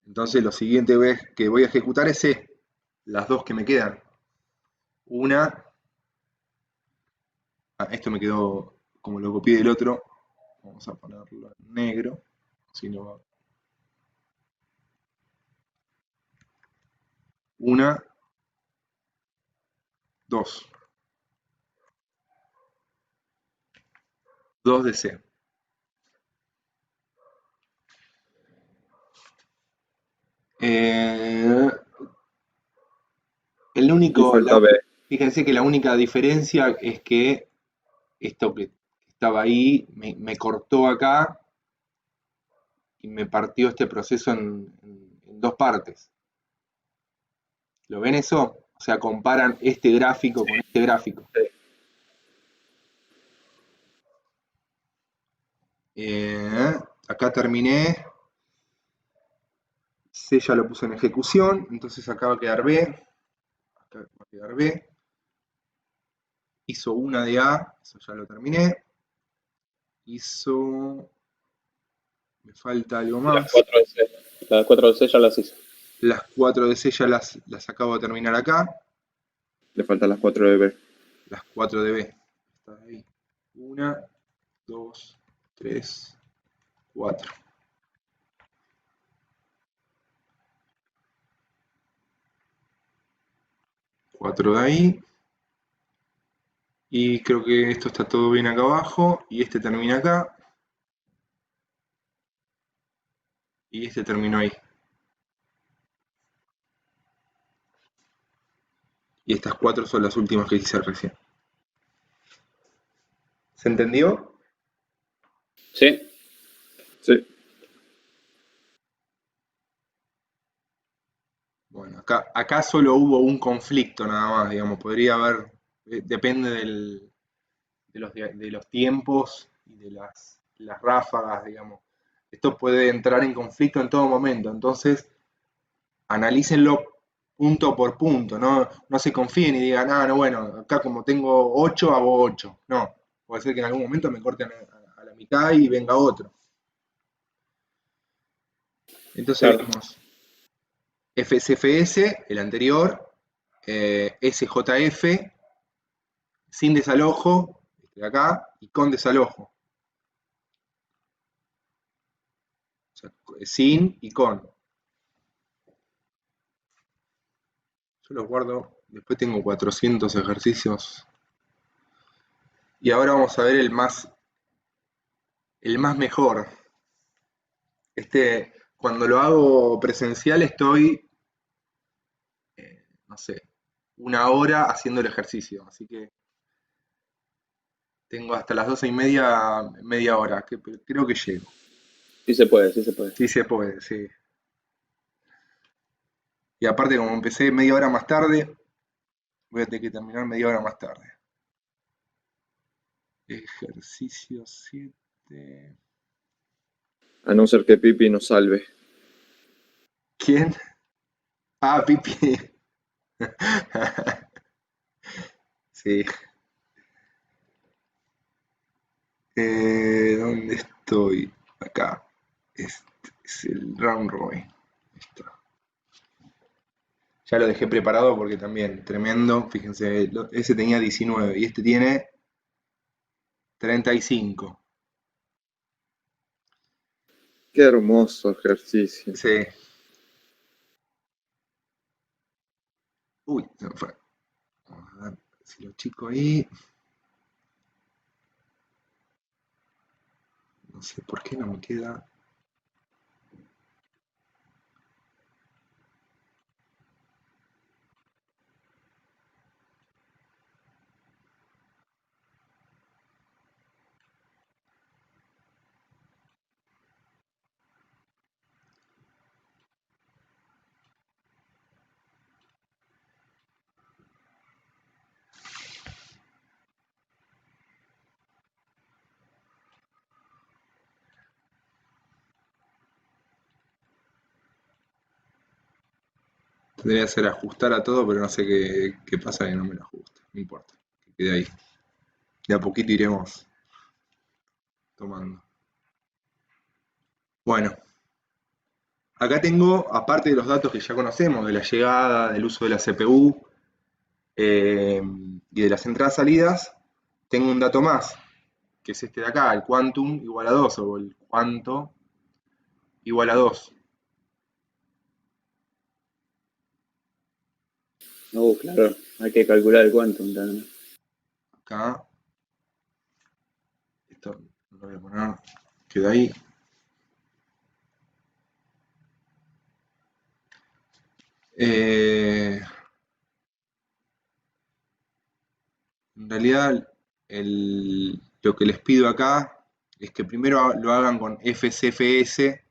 Entonces lo siguiente que voy a ejecutar es C. Las dos que me quedan. Una. Esto me quedó como lo copié del otro. Vamos a ponerlo en negro. Si no. Una. 2. 2 de C. El Y único, falta B. fíjense que la única diferencia es que esto que estaba ahí me cortó acá y me partió este proceso en dos partes. ¿Lo ven eso? O sea, comparan este gráfico con este gráfico. Acá terminé. C ya lo puse en ejecución, entonces acá va a quedar B. Acá va a quedar B. Hizo una de A, eso ya lo terminé. Hizo... Me falta algo más. Las 4 de C ya las hizo. Las 4 de C ya las acabo de terminar acá. Le faltan las 4 de B. Las 4 de B. Está ahí. 1, 2, 3, 4. Cuatro de ahí. Y creo que esto está todo bien acá abajo. Y este termina acá. Y este terminó ahí. Y estas 4 son las últimas que hice recién. ¿Se entendió? Sí. Sí. Bueno, acá solo hubo un conflicto nada más, digamos. Podría haber, depende de los tiempos y de las ráfagas, digamos. Esto puede entrar en conflicto en todo momento. Entonces, analícenlo punto por punto, no se confíen y digan, no, bueno, acá como tengo 8, hago 8. No, puede ser que en algún momento me corten a la mitad y venga otro. Entonces Claro. vemos FSFS, el anterior, SJF, sin desalojo, de acá, y con desalojo. O sea, sin y con. Yo los guardo, después tengo 400 ejercicios. Y ahora vamos a ver el más mejor. Cuando lo hago presencial estoy, no sé, 1 hora haciendo el ejercicio. Así que tengo hasta las 12:30, media hora, que creo que llego. Sí se puede, sí se puede. Sí se puede, sí. Y aparte, como empecé media hora más tarde, voy a tener que terminar media hora más tarde. Ejercicio 7. A no ser que Pipi nos salve. ¿Quién? Ah, Pipi. Sí. ¿Dónde estoy? Acá. Este es el round robin. Está. Ya lo dejé preparado porque también, tremendo. Fíjense, ese tenía 19 y este tiene 35. Qué hermoso ejercicio. Sí. Uy, se me fue. Vamos a ver si lo chico ahí. No sé por qué no me queda. Tendría que hacer ajustar a todo, pero no sé qué pasa que no me lo ajusta. No importa, que quede ahí. De a poquito iremos tomando. Bueno, acá tengo, aparte de los datos que ya conocemos, de la llegada, del uso de la CPU y de las entradas-salidas, tengo un dato más, que es este de acá, el quantum igual a 2, o el cuanto igual a 2. Claro, hay que calcular el quantum también. Acá, esto lo voy a poner, queda ahí. En realidad, lo que les pido acá es que primero lo hagan con FCFS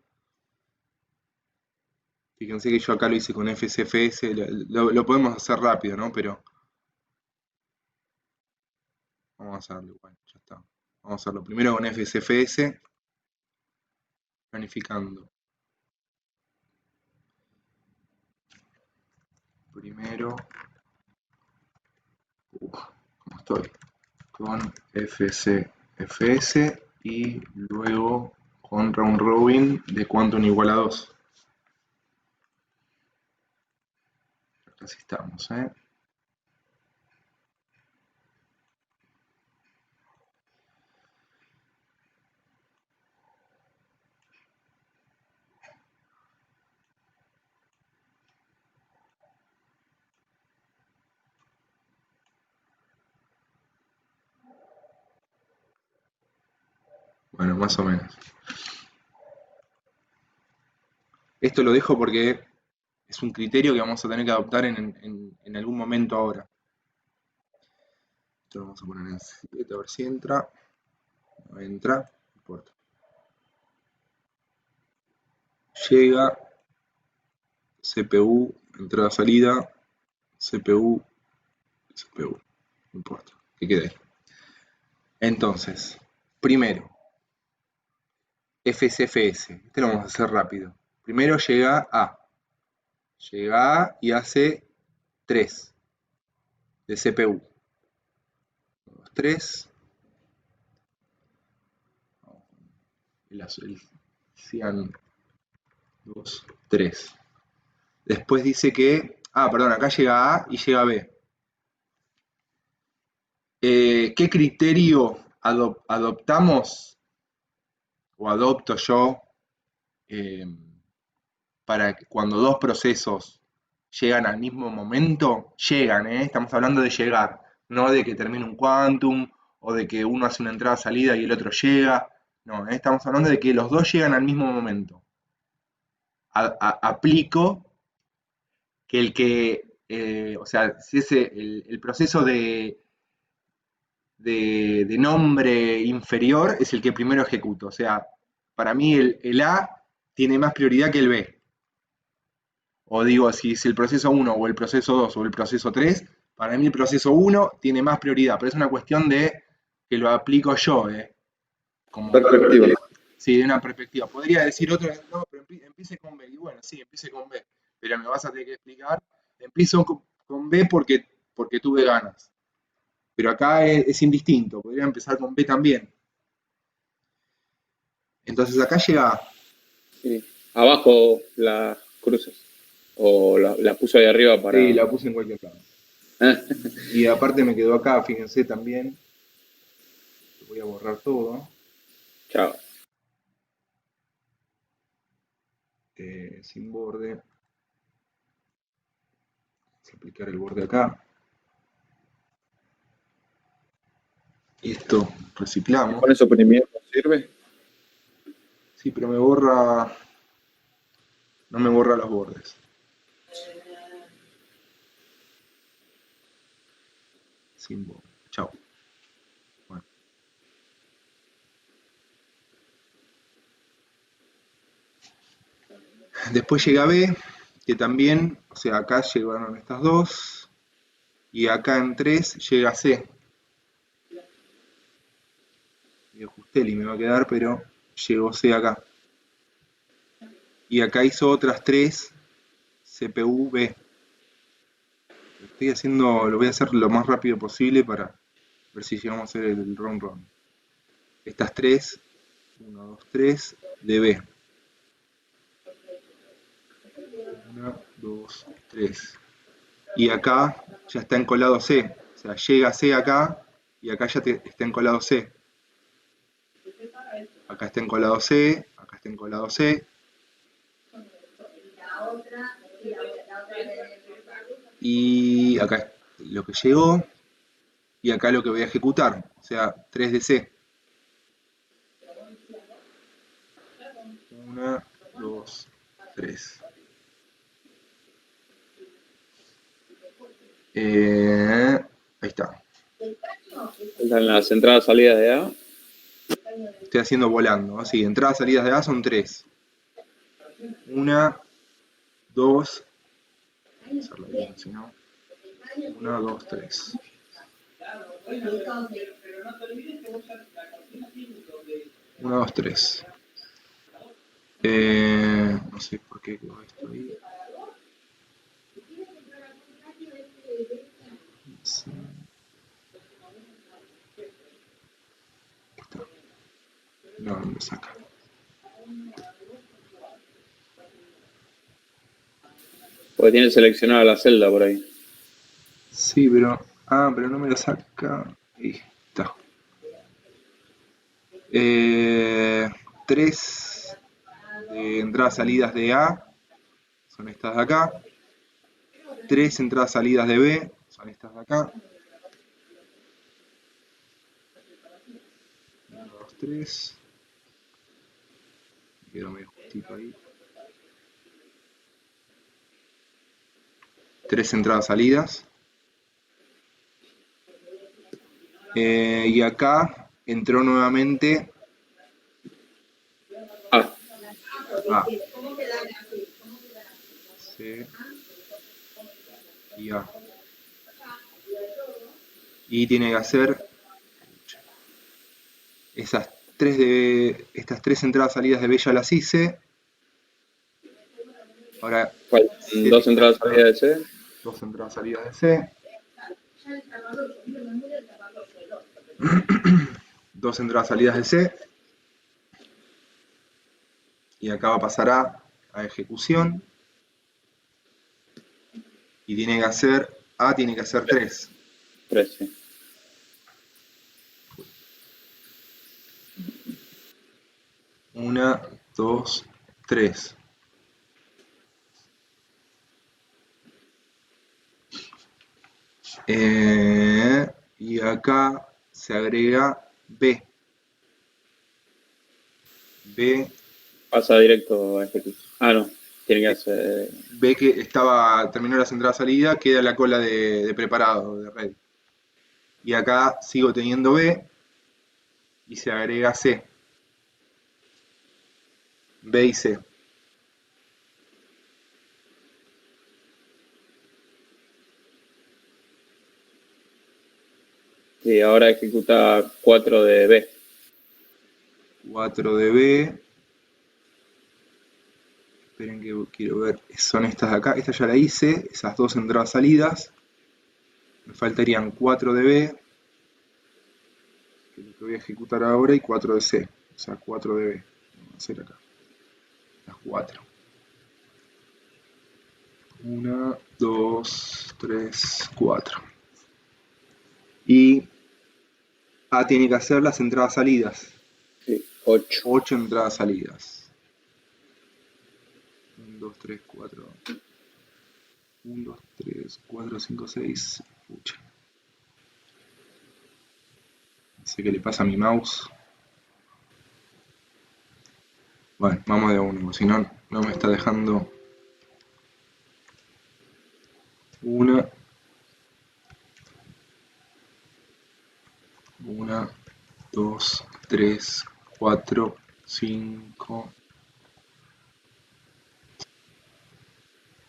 Fíjense que yo acá lo hice con FCFS, lo podemos hacer rápido, ¿no? Pero vamos a hacerlo igual, ya está. Vamos a hacerlo primero con FCFS, planificando. Primero, ¿cómo estoy? Con FCFS y luego con round robin de quantum igual a 2. Así estamos, ¿eh? Bueno, más o menos. Esto lo dejo porque es un criterio que vamos a tener que adoptar en algún momento ahora. Esto lo vamos a poner en 7, a ver si entra. No entra, no importa. Llega, CPU, entrada, salida, CPU, CPU. No importa, que quede ahí. Entonces, primero, FCFS. Este lo vamos a hacer rápido. Primero llega A. Llega A y hace 3 de CPU. 2, 3. El cian 2, 3. Después dice que, perdón, acá llega A y llega B. ¿Qué criterio adoptamos o adopto yo para que cuando dos procesos llegan al mismo momento? Llegan, estamos hablando de llegar, no de que termine un quantum o de que uno hace una entrada-salida y el otro llega. No, estamos hablando de que los dos llegan al mismo momento. Aplico que o sea, si ese, el proceso de nombre inferior es el que primero ejecuto. O sea, para mí el A tiene más prioridad que el B. O digo, si es el proceso 1 o el proceso 2 o el proceso 3, para mí el proceso 1 tiene más prioridad, pero es una cuestión de que lo aplico yo. Como Perspectiva. Sí, de una perspectiva. Podría decir otro, no, pero empiece con B. Y bueno, sí, empiece con B. Pero me vas a tener que explicar. Empiezo con B porque tuve ganas. Pero acá es indistinto. Podría empezar con B también. Entonces acá llega A. Sí. Abajo las cruces. O la puso ahí arriba para. Sí, la puse en cualquier lado. Y aparte me quedó acá, fíjense también. Voy a borrar todo. Chao. Sin borde. Vamos a aplicar el borde acá. Y esto reciclamos. ¿Con eso oprimimiento sirve? Sí, pero me borra. No me borra los bordes. Sin borde. Chao. Bueno. Después llega B, que también, o sea, acá llegaron estas dos. Y acá en 3 llega C. Y Justeli me va a quedar, pero llegó C acá. Y acá hizo otras 3 CPU B. Lo voy a hacer lo más rápido posible para ver si llegamos a hacer el round robin. Estas 3, 1, 2, 3 de B. 1, 2, 3. Y acá ya está encolado C. O sea, llega C acá y acá ya está encolado C. Acá está encolado C, acá está encolado C. Y acá lo que llegó. Y acá lo que voy a ejecutar. O sea, 3 de C. 1, 2, 3. Ahí está. Están las entradas salidas de A. Estoy haciendo volando. Así, entradas salidas de A son 3. 1, 2, hacerlo bien, si no, 1, 2, 3. 1, 2, 3. No sé por qué quedó esto ahí. Sí. Está. No, no me saca. Porque tiene seleccionada la celda por ahí. Sí, pero... Ah, pero no me lo saca. Ahí está. 3 de entradas salidas de A son estas de acá. 3 entradas salidas de B son estas de acá. 1, 2, 3. Quedó medio justito ahí. 3 entradas salidas. Y acá entró nuevamente Ah, A, C y A. Y tiene que hacer estas 3 entradas salidas de B ya las hice. Ahora faltan 2 entradas salidas de C. 2 entradas salidas de C. 2 entradas salidas de C. Y acá va a pasar a ejecución. Y tiene que hacer, A tiene que hacer 3. 3, sí. Una, 2, 3. Y acá se agrega B. B, Pasa directo a ejecución. Ah, no. Tiene que hacer. B que terminó la entrada salida, queda la cola de preparado, de ready. Y acá sigo teniendo B y se agrega C. B y C. Y ahora ejecuta 4 de B. 4 de B. Esperen que quiero ver. Son estas de acá. Esta ya la hice. Esas 2 entradas salidas. Me faltarían 4 de B. Que es lo que voy a ejecutar ahora. Y 4 de C. O sea, 4 de B. Vamos a hacer acá. Las 4. 1, 2, 3, 4. Y A tiene que hacer las entradas salidas. Sí, 8. 8 entradas salidas. 1, 2, 3, 4. 1, 2, 3, 4, 5, 6. Pucha. No sé qué le pasa a mi mouse. Bueno, vamos de uno, porque si no, no me está dejando. 1. 1, 2, 3, 4, 5,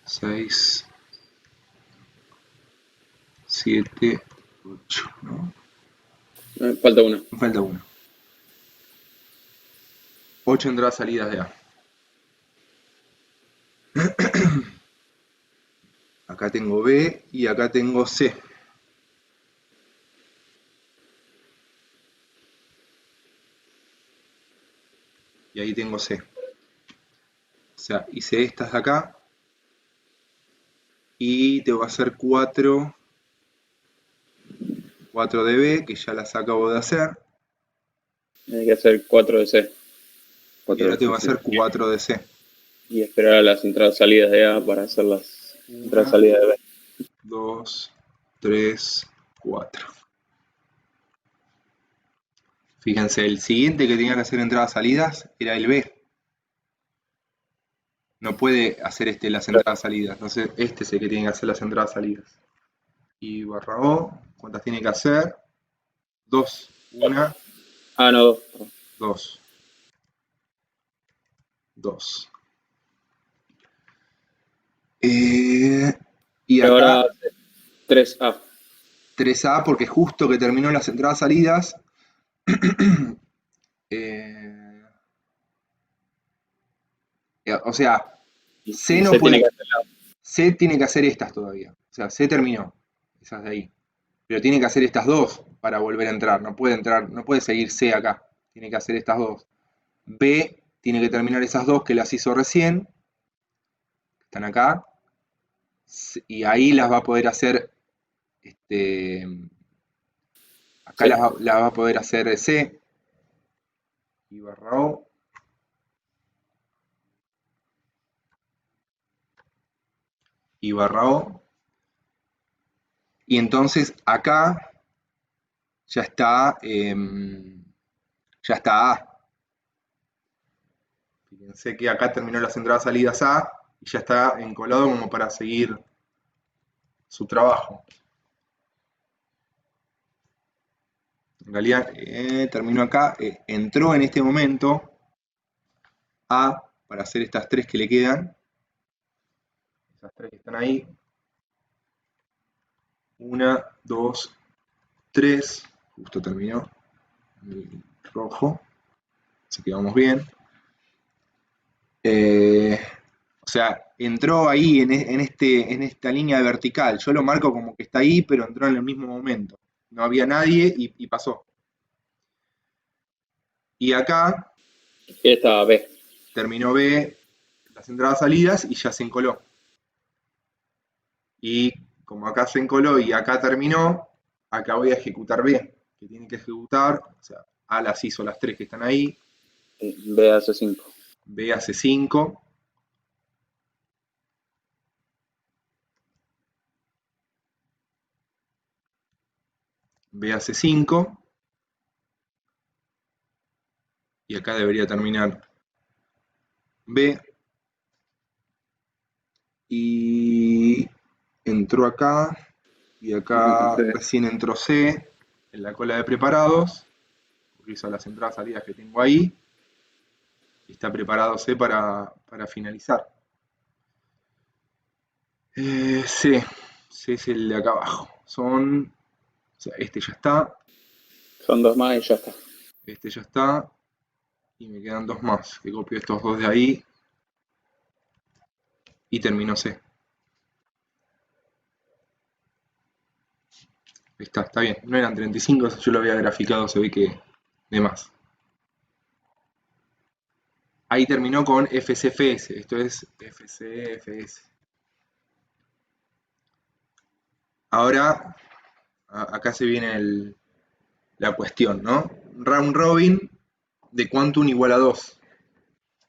6, 7, 8, ¿no? Falta 1. Me falta 1. 8 entradas salidas de A. Acá tengo B y acá tengo C. Y ahí tengo C. O sea, hice estas de acá. Y tengo que hacer 4 de B, que ya las acabo de hacer. Hay que hacer 4 de C. Y ahora tengo que hacer 4 de C. Y esperar a las entradas salidas de A para hacer las entradas salidas de B. 2, 3, 4. Fíjense, el siguiente que tenía que hacer entradas salidas era el B. No puede hacer las entradas salidas. Entonces este es el que tiene que hacer las entradas salidas. Y barra O, ¿cuántas tiene que hacer? 2. 1, Ah, no, 2. 2. Eh, y Y ahora acá 3A. 3A porque justo que terminó las entradas salidas. eh, o sea, C Y no se tiene que puede. hacer C tiene que hacer estas todavía. O sea, C terminó. Esas de ahí. Pero tiene que hacer estas dos para volver a entrar. No puede entrar, no puede seguir C acá. Tiene que hacer estas dos. B tiene que terminar esas dos que las hizo recién. Están acá. Y ahí las va a poder hacer. Este, acá C. las va a poder hacer C. Y barra O. Y barra O. Y entonces acá ya está. Ya está A. Fíjense que acá terminó las entradas salidas A. Y ya está encolado como para seguir su trabajo. En realidad terminó acá, entró en este momento A para hacer estas tres que le quedan. Esas tres que están ahí. 1, 2, 3. Justo terminó el rojo. Así que vamos bien. O sea, entró ahí en esta línea vertical. Yo lo marco como que está ahí, pero entró en el mismo momento. No había nadie y pasó. Y acá Y esta B. terminó B, las entradas salidas y ya se encoló. Y como acá se encoló y acá terminó, acá voy a ejecutar B, que tiene que ejecutar, o sea, A las hizo las tres que están ahí, B hace 5. B hace 5, B hace 5, y acá debería terminar B, y entró acá, y Y falta acá C. recién entró C, en la cola de preparados, porque hizo las entradas salidas que tengo ahí, y está preparado C para finalizar. C, C es el de acá abajo, o sea, este ya está, Son 2 más y ya está. este ya está, y me quedan dos más, que copio estos dos de ahí, y termino C. Está bien, no eran 35, yo lo había graficado, se ve que de más. Ahí terminó con FCFS, esto es FCFS. Ahora, acá se viene la cuestión, ¿no? Round robin de Quantum igual a 2.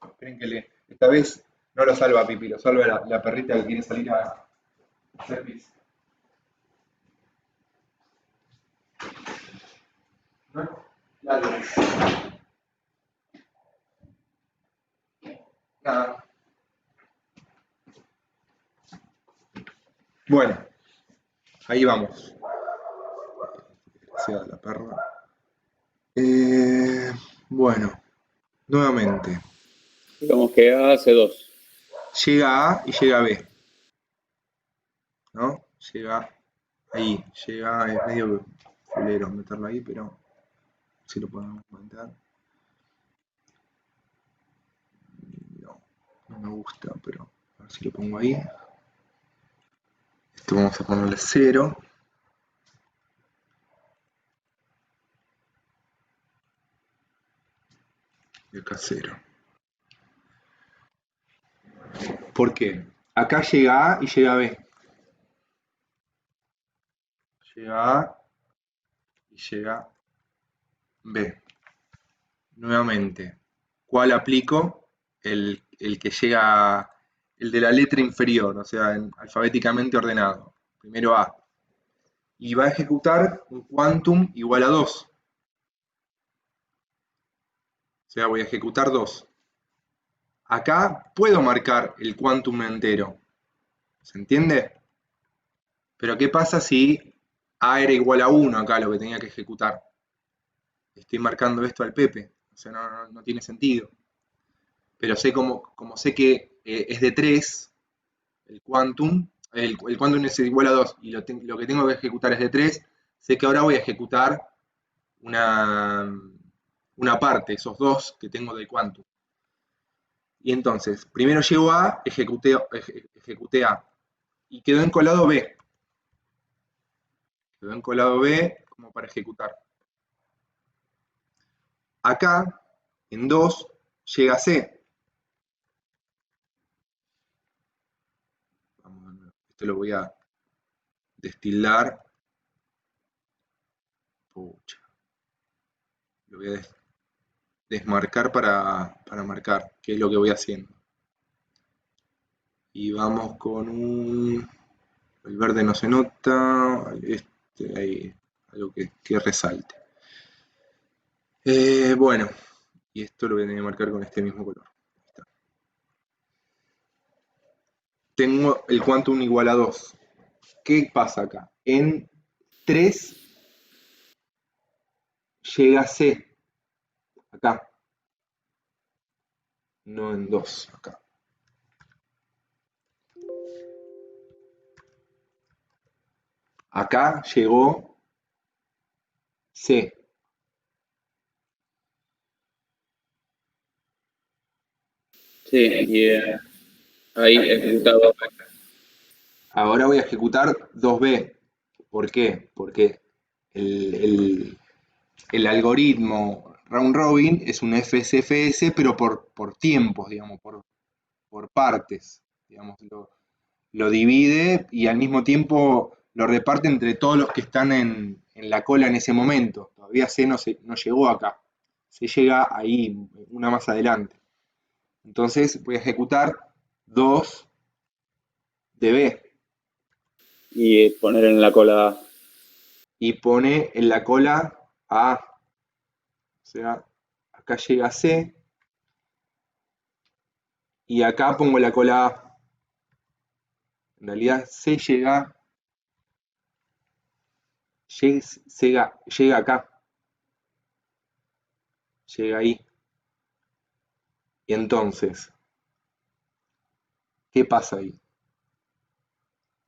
Esperen que esta vez no lo salva Pipi, lo salva la perrita que quiere salir a hacer pis. ¿No? Dale. Nada. Bueno, ahí vamos. Sea la perra. Bueno, nuevamente. Digamos que A hace 2. Llega A y llega B, ¿no? Llega ahí, llega, es medio fulero meterlo ahí, pero si lo podemos comentar. No, no me gusta, pero a ver si lo pongo ahí. Esto vamos a ponerle 0. Y acá 0. ¿Por qué? Acá llega A y llega B. Llega A y llega B. Nuevamente, ¿cuál aplico? El que llega, el de la letra inferior, o sea, alfabéticamente ordenado. Primero A. Y va a ejecutar un quantum igual a 2. O sea, voy a ejecutar 2. Acá puedo marcar el quantum entero. ¿Se entiende? Pero ¿qué pasa si A era igual a 1 acá lo que tenía que ejecutar? Estoy marcando esto al Pepe. O sea, no tiene sentido. Pero sé como sé que es de 3, el quantum, el quantum es igual a 2 y lo que tengo que ejecutar es de 3, sé que ahora voy a ejecutar una, una parte, esos dos que tengo del quantum. Y entonces, primero llego a A, ejecuté A, y quedó encolado B. Quedó encolado B como para ejecutar. Acá, en 2, llega C. Vamos de nuevo. Esto lo voy a destilar. Pucha. Lo voy a desmarcar para marcar qué es lo que voy haciendo. Y vamos con un... El verde no se nota. Ahí, algo que resalte. Bueno, y esto lo voy a tener que marcar con este mismo color. Tengo el quantum igual a 2. ¿Qué pasa acá? En 3 llega C, acá, no en 2, acá. Acá llegó C. Sí, y ahí ejecutado. Ahora voy a ejecutar 2B. ¿Por qué? Porque el, el- el algoritmo round robin es un FSFS, pero por tiempos, digamos, por partes. Digamos, lo divide y al mismo tiempo lo reparte entre todos los que están en la cola en ese momento. Todavía C no llegó acá. C llega ahí, una más adelante. Entonces voy a ejecutar 2 de B Y poner en la cola A. y pone en la cola A. O sea, acá llega C y acá pongo la cola A. En realidad C llega acá, llega ahí. Y entonces, ¿qué pasa ahí?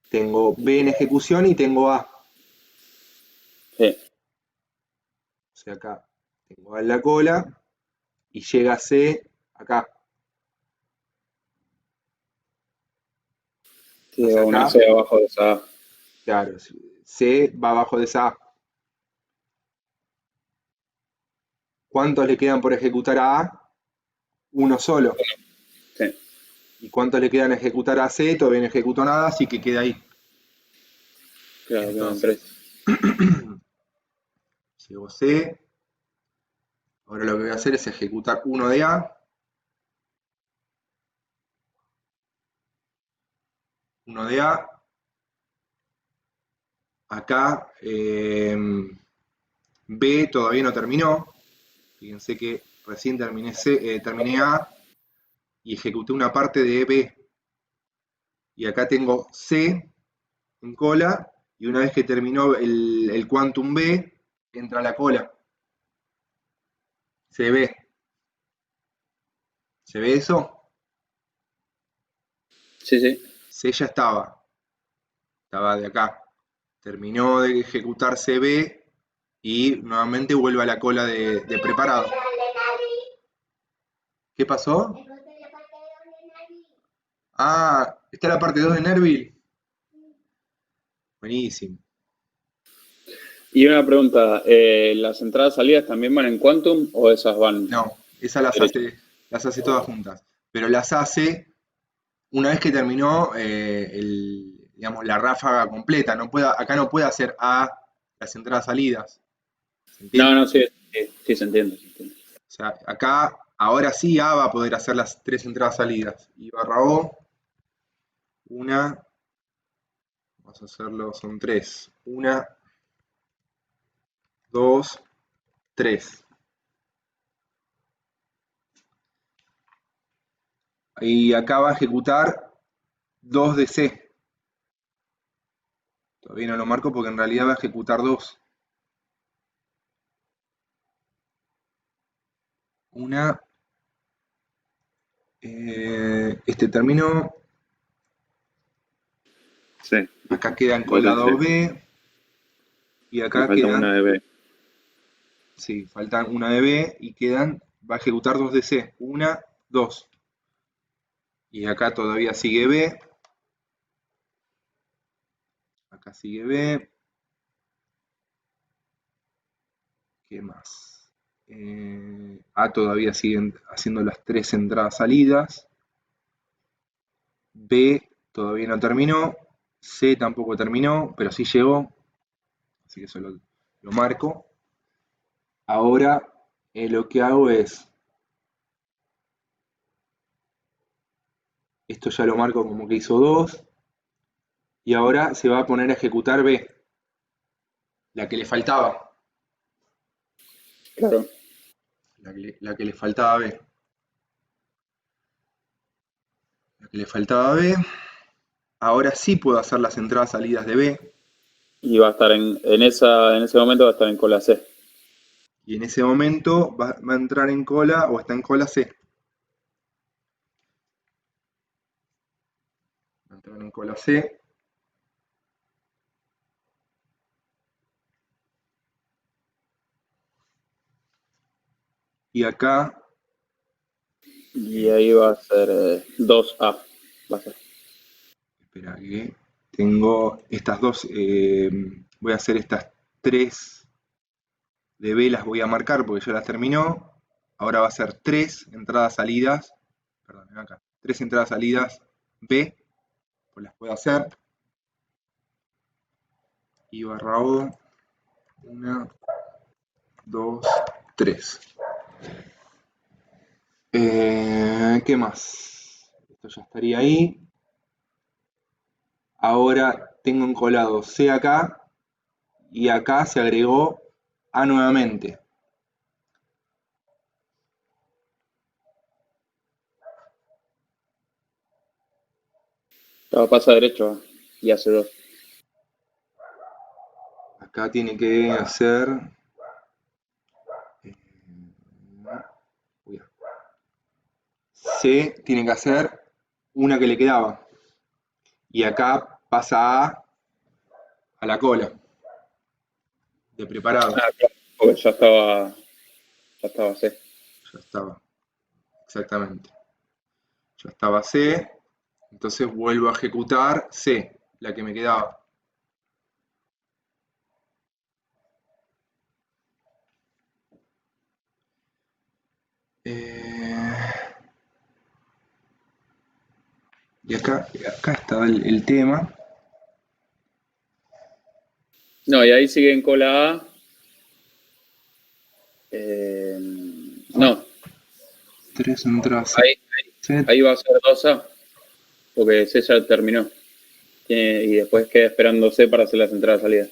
Tengo B en ejecución y tengo A. Sí, O sea, acá tengo A en la cola y llega C acá. sí, Entonces va una acá, C abajo de esa A. claro, C va abajo de esa A. ¿Cuántos le quedan por ejecutar a A? Uno solo. Sí, ¿Y cuántos le quedan a ejecutar a C? Todavía no ejecuto nada, así que queda ahí. claro, quedan Entonces, 3. llegó C. Ahora lo que voy a hacer es ejecutar uno de A. Uno de A. Acá B todavía no terminó. Fíjense que recién terminé A y ejecuté una parte de B. Y acá tengo C en cola y una vez que terminó el quantum B, entra la cola. Se ve. ¿Se ve eso? Sí, sí. C ya estaba de acá. Terminó de ejecutar CB y nuevamente vuelve a la cola de preparado. ¿Qué pasó? Ah, ¿está la parte 2 de Nerville? Buenísimo. Y una pregunta, ¿las entradas salidas también van en Quantum o esas van No, esas derecho? las hace todas juntas. Pero las hace una vez que terminó digamos, la ráfaga completa. Acá no puede hacer A las entradas salidas. ¿Se No, entiende? no, sí, sí, sí, se entiende, se entiende. O sea, acá, ahora sí A va a poder hacer las 3 entradas salidas. Y barra O, una, vamos a hacerlo, son 3. Una, 2, 3. Y acá va a ejecutar 2 de C. Todavía no lo marco porque en realidad va a ejecutar 2. Una, este terminó. C. Acá queda Igual de encolado C. B. Y Me acá falta una quedan, de B. sí, faltan una de B y quedan, va a ejecutar dos de C. Una, dos. Y acá todavía sigue B. Acá sigue B. ¿Qué más? A todavía siguen haciendo las tres entradas salidas. B todavía no terminó. C tampoco terminó, pero sí llegó. Así que eso lo marco. Ahora lo que hago es, esto ya lo marco como que hizo 2. Y ahora se va a poner a ejecutar B, la que le faltaba. Claro. La que le faltaba B. La que le faltaba B. Ahora sí puedo hacer las entradas salidas de B. Y va a estar en ese momento va a estar en cola C. Y en ese momento va a entrar en cola o está en cola C. Va a entrar en cola C. Y acá, Y ahí va a ser 2A. Va a ser. espera que tengo estas dos, voy a hacer estas tres de B, las voy a marcar porque ya las terminó. Ahora va a ser tres entradas salidas, perdón, acá, tres entradas salidas B, pues las puedo hacer. Y barra O, una, dos, tres. ¿Qué más? Esto ya estaría ahí. Ahora tengo encolado C acá y acá se agregó A nuevamente. Ya pasa derecho y hace 2. Acá tiene que hacer... C tiene que hacer una que le quedaba. Y acá pasa a la cola, de preparado. Ah, claro. Porque ya estaba C. Ya estaba, exactamente. Ya estaba C, entonces vuelvo a ejecutar C, la que me quedaba. Y acá está el tema. No, y ahí sigue en cola A. No, Tres entradas. ahí, Set. ahí va a ser 2A. Porque C ya terminó. Y después queda esperando C para hacer las entradas salidas.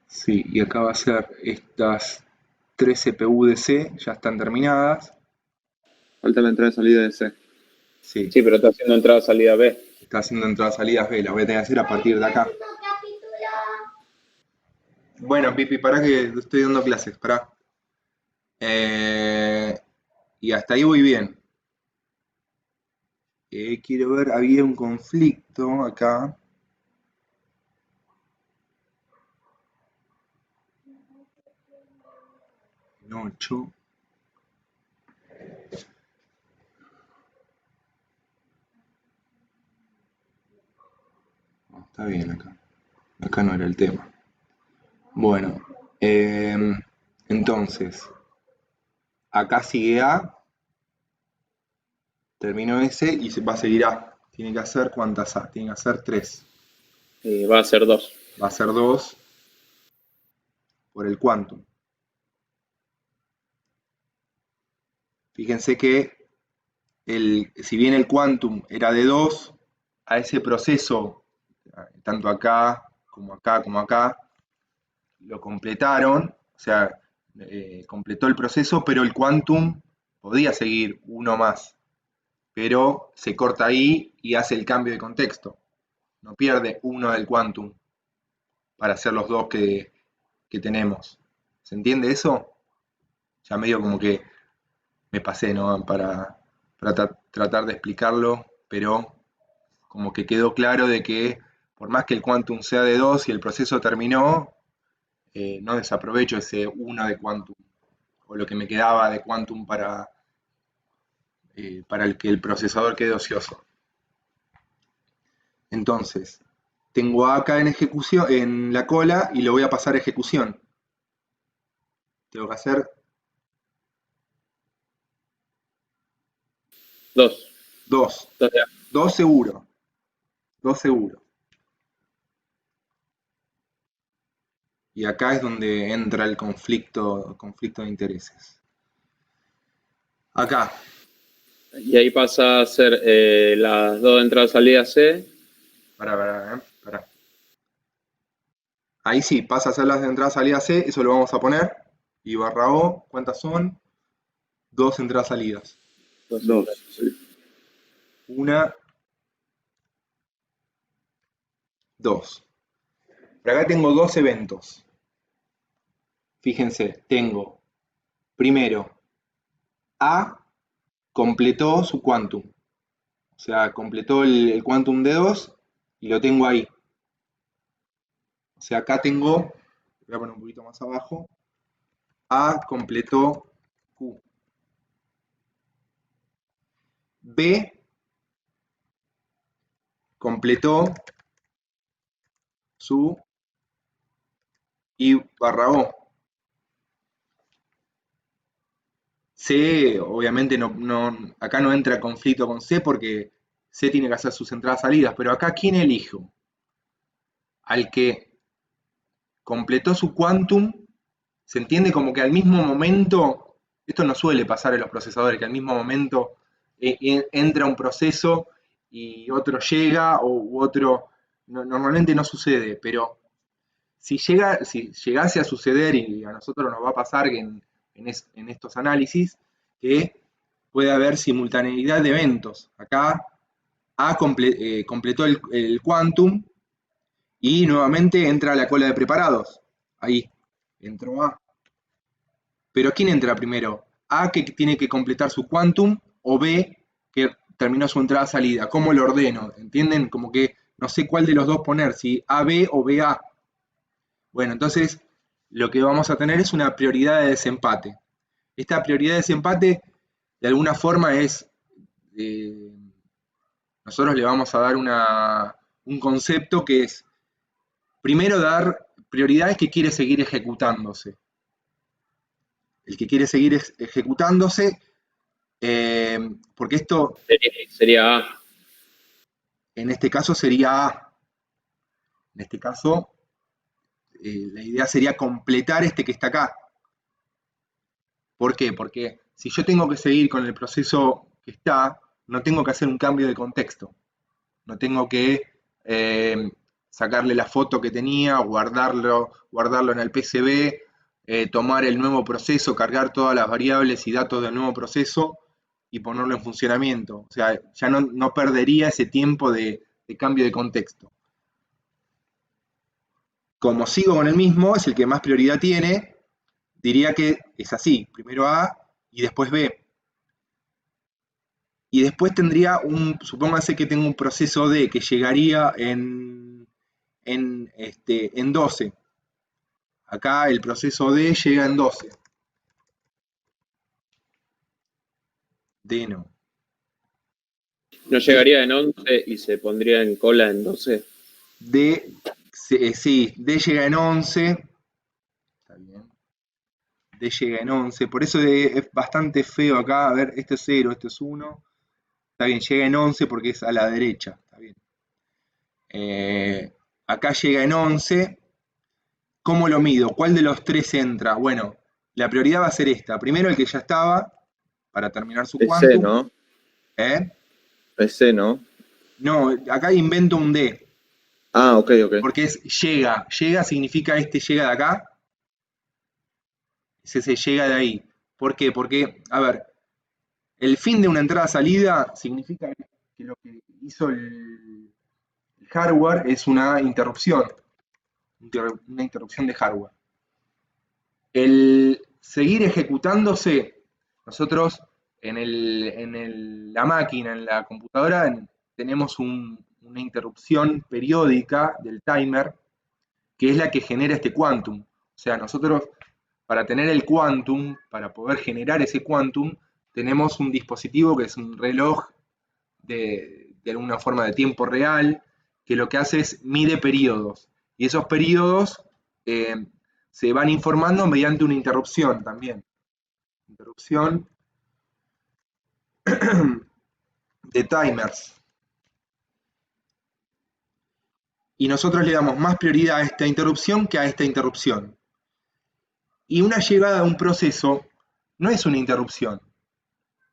Sí, y acá va a ser estas tres CPU de C, ya están terminadas. Falta la entrada y salida de C. Sí, Sí, pero está haciendo entrada salida B. está haciendo entradas salidas B, la voy a tener que hacer a partir de acá. Bueno, Pipi, para que estoy dando clases, pará. Y hasta ahí voy bien. Quiero ver, había un conflicto acá. En 8. No, está bien acá. Acá no era el tema. Bueno, entonces, acá sigue A, terminó S y se va a seguir A. Tiene que hacer cuántas A, tiene que hacer 3. Va a ser 2. Va a ser 2 por el quantum. Fíjense que si bien el quantum era de 2, a ese proceso, tanto acá como acá como acá, lo completaron, o sea, completó el proceso, pero el quantum podía seguir uno más, pero se corta ahí y hace el cambio de contexto. No pierde uno del quantum para hacer los dos que tenemos. ¿Se entiende eso? Ya medio como que me pasé, ¿no? Para tratar de explicarlo pero como que quedó claro de que por más que el quantum sea de 2 y el proceso terminó, no desaprovecho ese 1 de quantum, o lo que me quedaba de quantum para el que el procesador quede ocioso. Entonces, tengo A acá en ejecución, en la cola, y lo voy a pasar a ejecución. Tengo que hacer 2. 2. 2 de A. 2 seguro. 2 seguro. Y acá es donde entra el conflicto de intereses. Acá. Y ahí pasa a ser las 2 entradas salidas C. Pará. Ahí sí, pasa a ser las de entrada salida C, eso lo vamos a poner. Y barra O, ¿cuántas son? 2 entradas salidas. 2, sí. 1, 2. Por acá tengo 2 eventos. Fíjense, tengo primero A completó su quantum. O sea, completó el quantum de 2 y lo tengo ahí. O sea, acá tengo, voy a poner un poquito más abajo, A completó Q. B completó su I barra O. C, obviamente, acá no entra conflicto con C porque C tiene que hacer sus entradas-salidas, pero acá, ¿quién elijo? Al que completó su quantum, se entiende como que al mismo momento, esto no suele pasar en los procesadores, que al mismo momento entra un proceso y otro llega u otro, normalmente no sucede, pero si llegase a suceder, y a nosotros nos va a pasar que en estos análisis, que puede haber simultaneidad de eventos. Acá A completó el quantum y nuevamente entra a la cola de preparados. Ahí, entró A. Pero ¿quién entra primero? A, que tiene que completar su quantum, o B, que terminó su entrada-salida. ¿Cómo lo ordeno? ¿Entienden? Como que no sé cuál de los dos poner, si AB o BA. Bueno, entonces lo que vamos a tener es una prioridad de desempate. Esta prioridad de desempate, de alguna forma, eh, nosotros le vamos a dar un concepto que es, primero, dar prioridades que quiere seguir ejecutándose. El que quiere seguir ejecutándose, porque esto Sería A. en este caso sería A. En este caso, la idea sería completar este que está acá. ¿Por qué? Porque si yo tengo que seguir con el proceso que está, no tengo que hacer un cambio de contexto. No tengo que sacarle la foto que tenía, guardarlo en el PCB, tomar el nuevo proceso, cargar todas las variables y datos del nuevo proceso y ponerlo en funcionamiento. O sea, ya no perdería ese tiempo de cambio de contexto. Como sigo con el mismo, es el que más prioridad tiene, diría que es así, primero A y después B. Y después tendría supóngase que tengo un proceso D que llegaría en 12. Acá el proceso D llega en 12. D no. No llegaría en 11 y se pondría en cola en 12. D, sí, D llega en 11. Está bien. D llega en 11. Por eso es bastante feo acá. A ver, este es 0, este es 1. Está bien, llega en 11 porque es a la derecha. Está bien. Acá llega en 11. ¿Cómo lo mido? ¿Cuál de los tres entra? Bueno, la prioridad va a ser esta. Primero el que ya estaba, para terminar su Es C, quantum. ¿no? ¿Eh? Es C, ¿no? No, acá invento un D. Ah, ok. Porque es llega. Llega significa este llega de acá. Ese se llega de ahí. ¿Por qué? Porque, a ver, el fin de una entrada-salida significa que lo que hizo el hardware es una interrupción. Una interrupción de hardware. El seguir ejecutándose, nosotros en la máquina, en la computadora, tenemos una interrupción periódica del timer, que es la que genera este quantum. O sea, nosotros, para tener el quantum, para poder generar ese quantum, tenemos un dispositivo que es un reloj de alguna forma de tiempo real, que lo que hace es mide periodos. Y esos periodos se van informando mediante una interrupción también. Interrupción de timers. Y nosotros le damos más prioridad a esta interrupción que a esta interrupción. Y una llegada a un proceso no es una interrupción,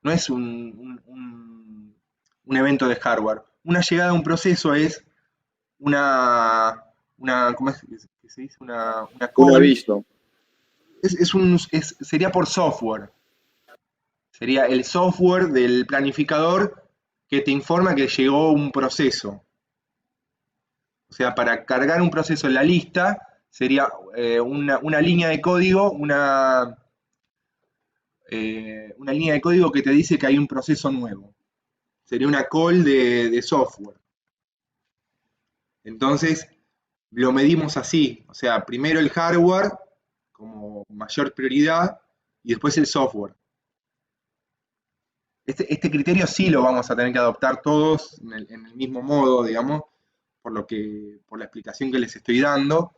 no es un evento de hardware. Una llegada a un proceso es ¿cómo es que se dice? Una Un call. aviso. Sería por software. Sería el software del planificador que te informa que llegó un proceso. O sea, para cargar un proceso en la lista sería una línea de código, una línea de código que te dice que hay un proceso nuevo. Sería una call de software. Entonces, lo medimos así. O sea, primero el hardware como mayor prioridad y después el software. Este criterio sí lo vamos a tener que adoptar todos en el mismo modo, digamos, por la explicación que les estoy dando.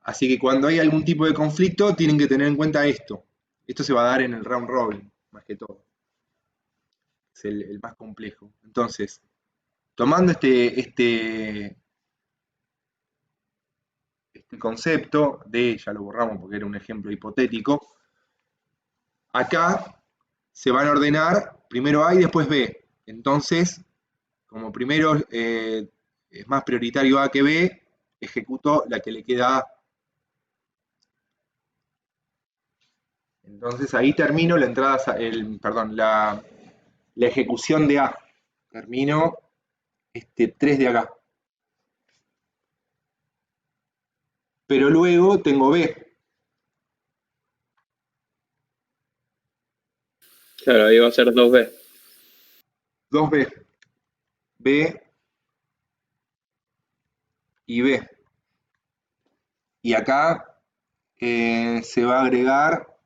Así que cuando hay algún tipo de conflicto, tienen que tener en cuenta esto. Esto se va a dar en el round robin, más que todo. Es el más complejo. Entonces, tomando este concepto ya lo borramos porque era un ejemplo hipotético, acá se van a ordenar primero A y después B. Entonces, como primero es más prioritario A que B, ejecuto la que le queda A. Entonces ahí termino la entrada, perdón, la ejecución de A. Termino este 3 de acá. Pero luego tengo B. Claro, ahí va a ser 2B. 2B. B y B. Y acá se va a agregar,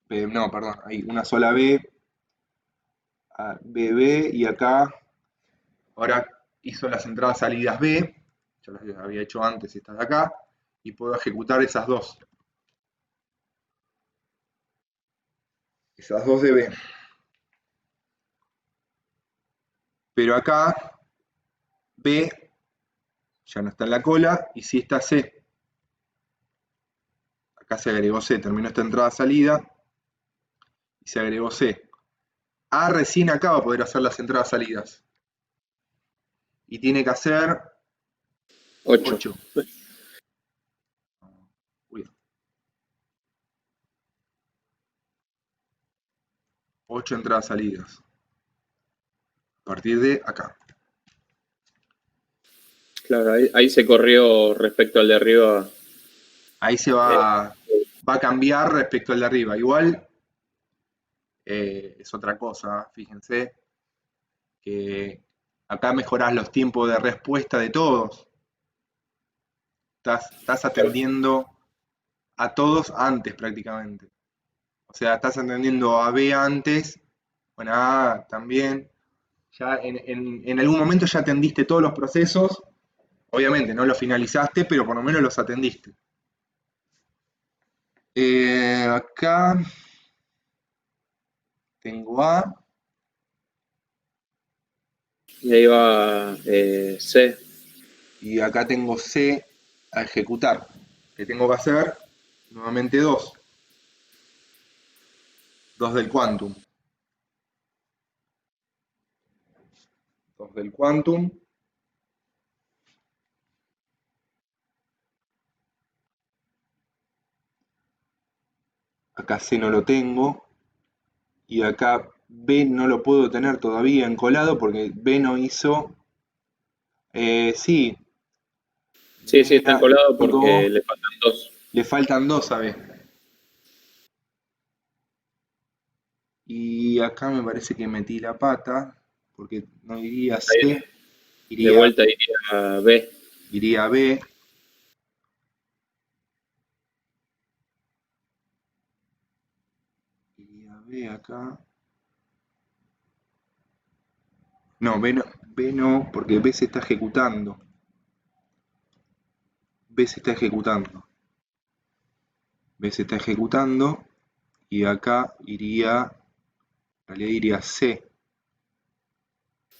no, perdón, hay una sola B, BB, y acá, ahora hizo las entradas salidas B, yo las había hecho antes estas de acá, y puedo ejecutar esas dos de B. Pero acá B ya no está en la cola, y sí está C. Acá se agregó C, terminó esta entrada-salida, y se agregó C. A recién acá va a poder hacer las entradas-salidas. Y tiene que hacer 8. 8. Uy. 8 entradas-salidas. A partir de acá. Claro, ahí se corrió respecto al de arriba. Ahí se va a cambiar respecto al de arriba. Igual es otra cosa, fíjense, que acá mejorás los tiempos de respuesta de todos. Estás atendiendo a todos antes prácticamente. O sea, estás atendiendo a B antes, bueno, a A también. Ya en algún momento ya atendiste todos los procesos. Obviamente no los finalizaste, pero por lo menos los atendiste. Acá tengo A. Y ahí va C. Y acá tengo C a ejecutar. Que tengo que hacer nuevamente 2. 2 del quantum. 2 del quantum. Acá C no lo tengo. Y acá B no lo puedo tener todavía encolado porque B no hizo... sí. Sí, sí, está encolado porque le faltan 2. Le faltan 2 a B. Y acá me parece que metí la pata, porque no iría Ahí, C, de iría, vuelta iría B. iría B. Iría B acá. No, B no, porque B se está ejecutando. B se está ejecutando. B se está ejecutando. Y acá iría, en realidad iría C.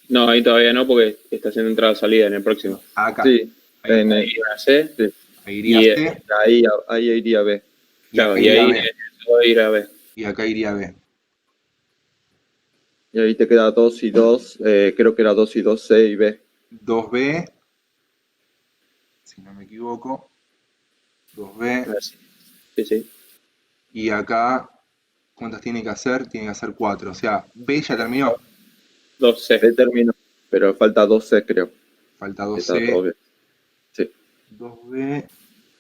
No, ahí todavía no, porque está haciendo entrada-salida en el próximo. Acá. Sí, Ahí, en Ahí el- iba C. sí. ahí iría Y, C. Ahí iría B. Y claro, acá y iría ahí B. va a ir a B. Y acá iría B. Y ahí te queda 2 y 2. Creo que era 2 y 2, C y B. 2B, si no me equivoco. 2B. Sí, sí. Y acá, ¿cuántas tiene que hacer? Tiene que hacer 4. O sea, B ya terminó. 2C. B terminó, pero falta 2 C, creo. Falta Está todo 2C. bien. Sí. 2B.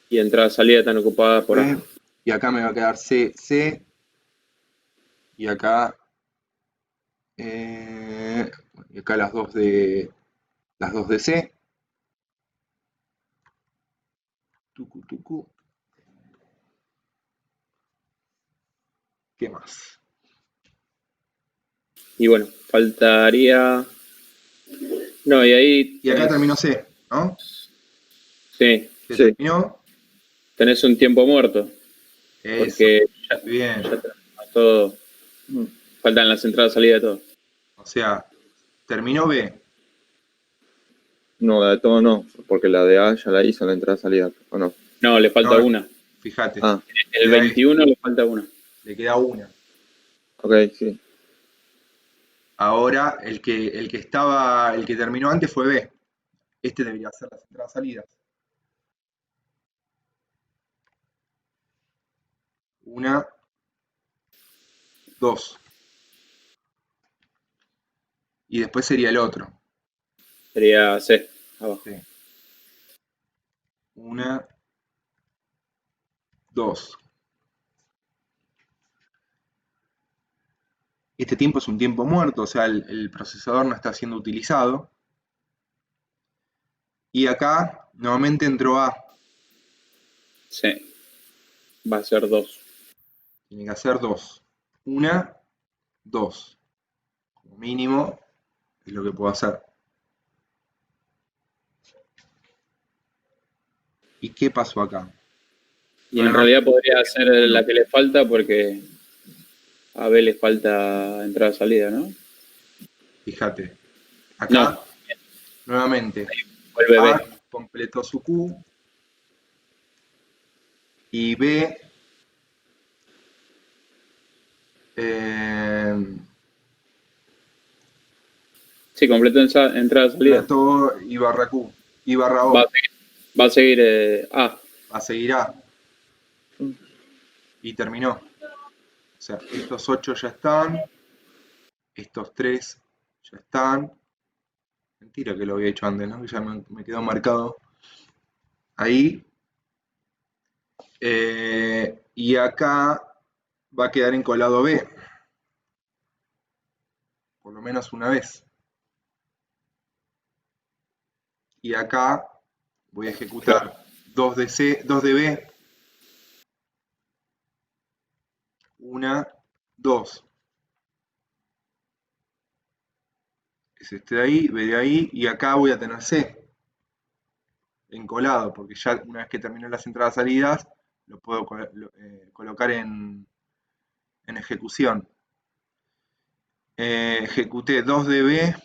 Y entrada-salida están ocupadas por A. B. Y acá me va a quedar C, C. Y acá. Y acá las dos de C. Tucu, tucu. ¿Qué más? Y bueno, faltaría. No, y ahí Y acá terminó C, ¿no? sí, Se Sí. terminó. tenés un tiempo muerto. Eso. Porque Muy bien. ya terminó todo. Faltan las entradas-salida de todo. O sea, terminó B. No, la de todo no, porque la de A ya la hizo en la entrada-salida, ¿o no? No, le falta No, una. fíjate. Ah, El Queda 21 le falta una. le queda una. ok, sí. Ahora, el que terminó antes fue B. Este debería ser las entradas salidas. Una, dos. Y después sería el otro. Sería C, abajo. Sí. Una, dos. Este tiempo es un tiempo muerto, o sea, el procesador no está siendo utilizado. Y acá nuevamente entró A. Sí, va a ser 2. Tiene que hacer dos. Una, dos. Como mínimo es lo que puedo hacer. ¿Y qué pasó acá? Y en realidad podría ser la que le falta porque a B le falta entrada-salida, ¿no? Fíjate. No, Acá, nuevamente, vuelve A B. completó su Q y B Sí, completo entrada-salida. completó y barra Q y barra Va a O. seguir, va a seguir A. Va a seguir A y terminó. O sea, estos 8 ya están, estos 3 ya están. Mentira que lo había hecho antes, ¿no? Ya me quedó marcado ahí. Y acá va a quedar encolado B, por lo menos una vez. Y acá voy a ejecutar 2 de C, 2 de B. Una, dos. Es este de ahí, B de ahí, y acá voy a tener C encolado, porque ya una vez que termino las entradas salidas, lo puedo colocar en ejecución. Ejecuté 2 de B,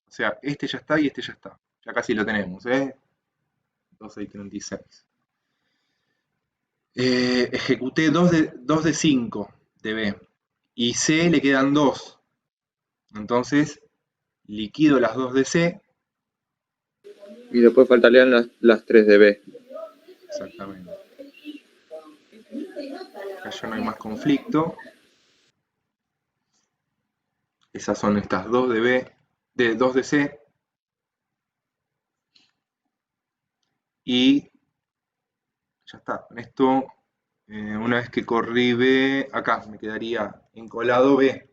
o sea, este ya está y este ya está. Ya casi lo tenemos, 12 y 36. Ejecuté 2 de 5 de B. Y C le quedan 2. Entonces, liquido las 2 de C. Y después faltarían las 3 de B. Exactamente. Acá ya no hay más conflicto. Esas son estas 2 de B, de 2 de C. Y ya está. Con esto, una vez que corrí B, acá me quedaría encolado B.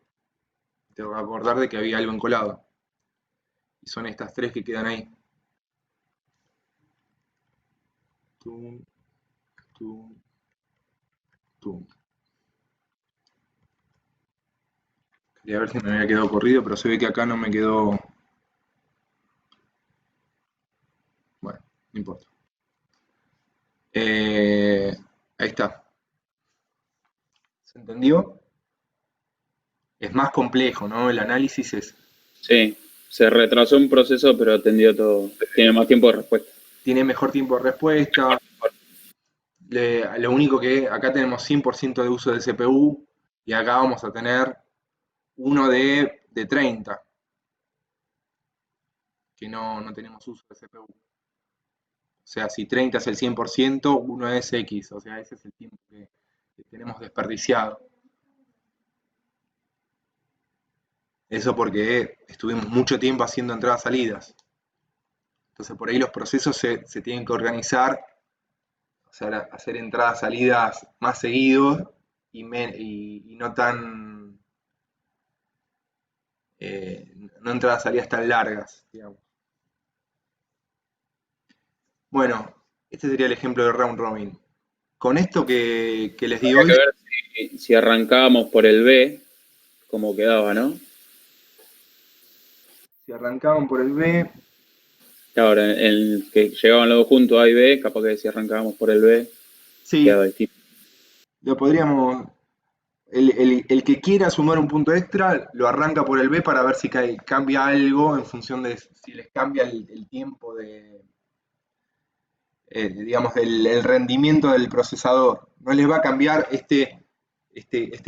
Tengo que acordar de que había algo encolado. Y son estas tres que quedan ahí. Tum, tum, tum. Quería ver si me había quedado corrido, pero se ve que acá no me quedó. Bueno, no importa. Ahí está. ¿Se entendió? Es más complejo, ¿no? El análisis Sí, se retrasó un proceso, pero atendió todo. Tiene más tiempo de respuesta. tiene mejor tiempo de respuesta. Lo único que acá tenemos 100% de uso de CPU y acá vamos a tener uno de 30, que no tenemos uso de CPU. O sea, si 30 es el 100%, uno es X, o sea, ese es el tiempo que tenemos desperdiciado. Eso porque estuvimos mucho tiempo haciendo entradas-salidas. Entonces por ahí los procesos se tienen que organizar, o sea, hacer entradas-salidas más seguidos y no tan... no entradas-salidas tan largas, digamos. Bueno, este sería el ejemplo de round robin. Con esto que les di Habría hoy, que ver si arrancábamos por el B, cómo quedaba, ¿no? si arrancaban por el B, Ahora, el que llegaban los dos juntos, A y B, capaz que si arrancábamos por el B, sí, quedaba distinto. lo podríamos... El que quiera sumar un punto extra, lo arranca por el B para ver si cambia algo en función de si les cambia el tiempo de, digamos, el rendimiento del procesador. No les va a cambiar este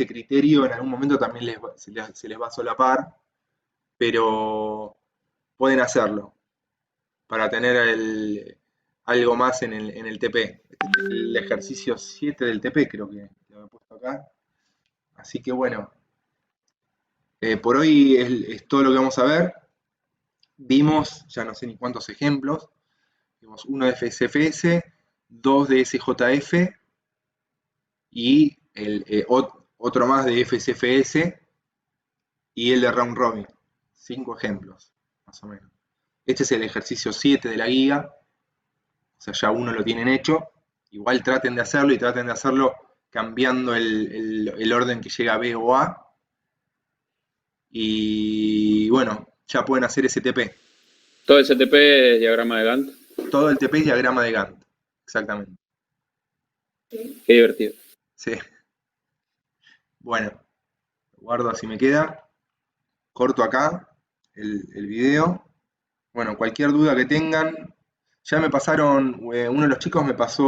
criterio, en algún momento también se les va a solapar, pero pueden hacerlo para tener algo más en el TP. Este es el ejercicio 7 del TP, creo que lo he puesto acá. Así que bueno, por hoy es todo lo que vamos a ver. Vimos, ya no sé ni cuántos ejemplos. Vimos uno de FSFS, dos de SJF y otro más de FSFS y el de Round Robin. 5 ejemplos, más o menos. Este es el ejercicio 7 de la guía. O sea, ya uno lo tienen hecho. Igual traten de hacerlo y traten de hacerlo cambiando el orden que llega a B o A. Y bueno, ya pueden hacer ese TP. Todo ese TP es diagrama de Gantt. Todo el TP es diagrama de Gantt. Exactamente. Qué divertido. Sí. Bueno, guardo así me queda. Corto acá el video. Bueno, cualquier duda que tengan. Ya me pasaron, uno de los chicos me pasó